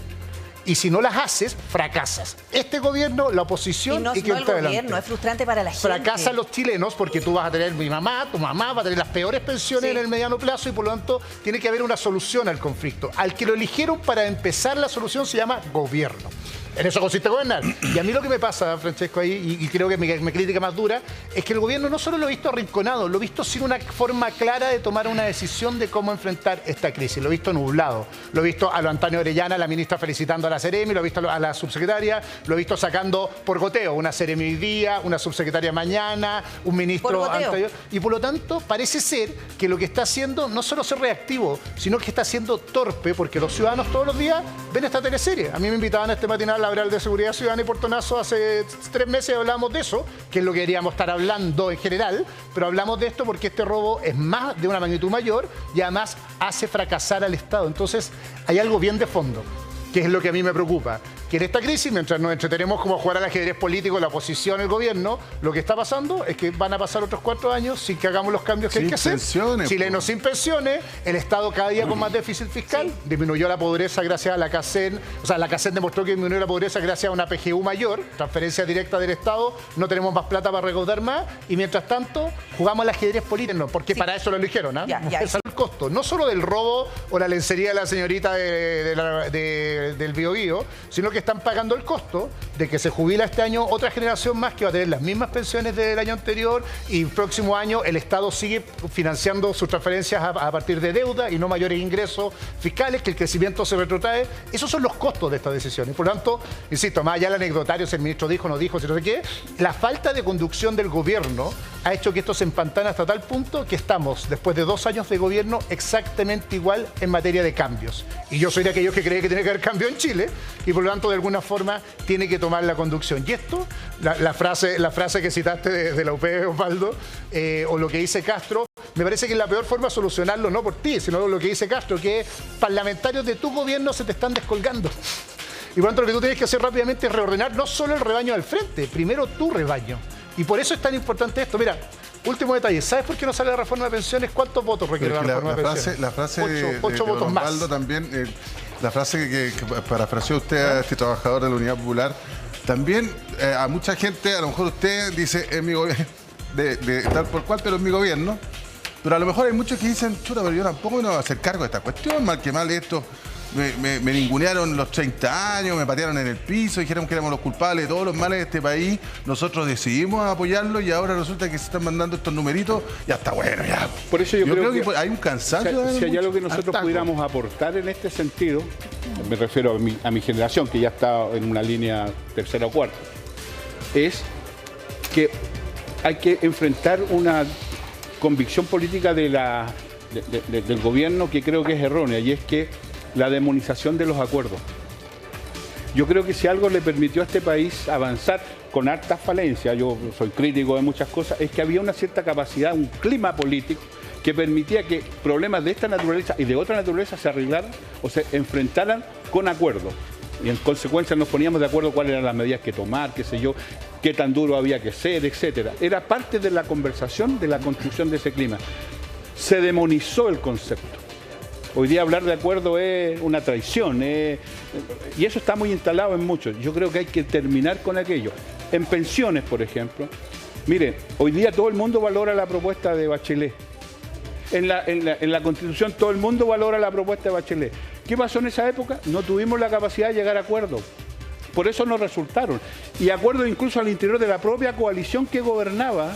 y si no las haces, fracasas. Este gobierno, la oposición y quien está adelante. Es frustrante para la gente. Fracasan los chilenos porque tú vas a tener tu mamá va a tener las peores pensiones en el mediano plazo y por lo tanto tiene que haber una solución al conflicto. Al que lo eligieron para empezar la solución se llama gobierno. En eso consiste gobernar. Y a mí lo que me pasa, Francesco, ahí, y creo que mi crítica más dura, es que el gobierno no solo lo he visto arrinconado, lo he visto sin una forma clara de tomar una decisión de cómo enfrentar esta crisis. Lo he visto nublado. Lo he visto a lo Antonio Orellana, la ministra, felicitando a la Seremi, lo he visto a la subsecretaria, lo he visto sacando por goteo una Seremi hoy día, una subsecretaria mañana, un ministro anterior. Y por lo tanto, parece ser que lo que está haciendo no solo ser reactivo, sino que está siendo torpe, porque los ciudadanos todos los días ven esta teleserie. A mí me invitaban a este matinal hablar de seguridad ciudadana y Portonazo hace 3 meses hablamos de eso, que es lo que queríamos estar hablando en general, pero hablamos de esto porque este robo es más de una magnitud mayor y además hace fracasar al Estado. Entonces hay algo bien de fondo, que es lo que a mí me preocupa. Que en esta crisis, mientras nos entretenemos como jugar al ajedrez político, la oposición, el gobierno, lo que está pasando es que van a pasar otros 4 años sin que hagamos los cambios que hay que hacer. Chilenos sin pensiones, el Estado cada día con más déficit fiscal, disminuyó la pobreza gracias a la CACEN, o sea, la CACEN demostró que disminuyó la pobreza gracias a una PGU mayor, transferencia directa del Estado, no tenemos más plata para recaudar más, y mientras tanto jugamos al ajedrez político, porque para eso lo eligieron, ¿no? Es el costo, no solo del robo o la lencería de la señorita del Biobío, sino que están pagando el costo de que se jubila este año otra generación más que va a tener las mismas pensiones del año anterior y el próximo año el Estado sigue financiando sus transferencias a partir de deuda y no mayores ingresos fiscales, que el crecimiento se retrotrae. Esos son los costos de estas decisiones. Por lo tanto, insisto, más allá del anecdotario, si el ministro dijo, no dijo, si no sé qué, la falta de conducción del gobierno ha hecho que esto se empantane hasta tal punto que estamos, después de 2 años de gobierno, exactamente igual en materia de cambios. Y yo soy de aquellos que creen que tiene que haber cambio en Chile y por lo tanto de alguna forma tiene que tomar la conducción. Y esto, la frase que citaste de la UP, Osvaldo, o lo que dice Castro, me parece que es la peor forma de solucionarlo, no por ti, sino lo que dice Castro, que parlamentarios de tu gobierno se te están descolgando. Y por lo tanto lo que tú tienes que hacer rápidamente es reordenar no solo el rebaño al frente, primero tu rebaño. Y por eso es tan importante esto. Mira, último detalle, ¿sabes por qué no sale la reforma de pensiones? ¿Cuántos votos requiere la reforma de pensiones? La frase 8 votos más. Osvaldo también, la frase que parafraseó usted a este trabajador de la Unidad Popular, también a mucha gente, a lo mejor usted dice, es mi gobierno, de tal por cual, pero es mi gobierno. Pero a lo mejor hay muchos que dicen, chuta, pero yo tampoco me voy a hacer cargo de esta cuestión, mal que mal esto. Me ningunearon los 30 años, me patearon en el piso, dijeron que éramos los culpables de todos los males de este país. Nosotros decidimos apoyarlo y ahora resulta que se están mandando estos numeritos. Ya está bueno, ya. Por eso yo creo que hay un cansancio. Si hay algo que nosotros pudiéramos aportar en este sentido, me refiero a mi generación, que ya está en una línea tercera o cuarta, es que hay que enfrentar una convicción política del gobierno que creo que es errónea, y es que la demonización de los acuerdos. Yo creo que si algo le permitió a este país avanzar con hartas falencias, yo soy crítico de muchas cosas, es que había una cierta capacidad, un clima político que permitía que problemas de esta naturaleza y de otra naturaleza se arreglaran o se enfrentaran con acuerdo. Y en consecuencia nos poníamos de acuerdo cuáles eran las medidas que tomar, qué sé yo, qué tan duro había que ser, etcétera. Era parte de la conversación, de la construcción de ese clima. Se demonizó el concepto. Hoy día hablar de acuerdo es una traición, y eso está muy instalado en muchos. Yo creo que hay que terminar con aquello. En pensiones, por ejemplo, mire, hoy día todo el mundo valora la propuesta de Bachelet. En la Constitución todo el mundo valora la propuesta de Bachelet. ¿Qué pasó en esa época? No tuvimos la capacidad de llegar a acuerdos. Por eso no resultaron. Y acuerdos incluso al interior de la propia coalición que gobernaba,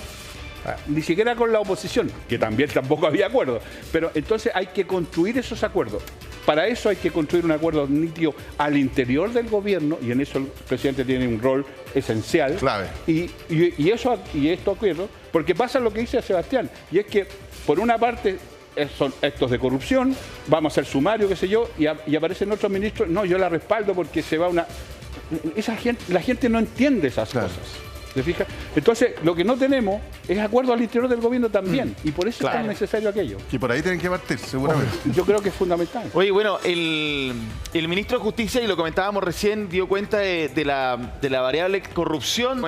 ni siquiera con la oposición, que también tampoco había acuerdo. Pero entonces hay que construir esos acuerdos. Para eso hay que construir un acuerdo nítido al interior del gobierno, y en eso el presidente tiene un rol esencial. Clave. Y esto ocurre porque pasa lo que dice Sebastián, y es que por una parte son actos de corrupción, vamos a hacer sumario, qué sé yo, y aparecen otros ministros, no, yo la respaldo porque se va una... la gente no entiende esas cosas. ¿Se fija? Entonces, lo que no tenemos es acuerdo al interior del gobierno también, y por eso es tan necesario aquello. Y por ahí tienen que partir, seguramente. Yo creo que es fundamental. Oye, bueno, el ministro de Justicia, y lo comentábamos recién, dio cuenta de la variable corrupción,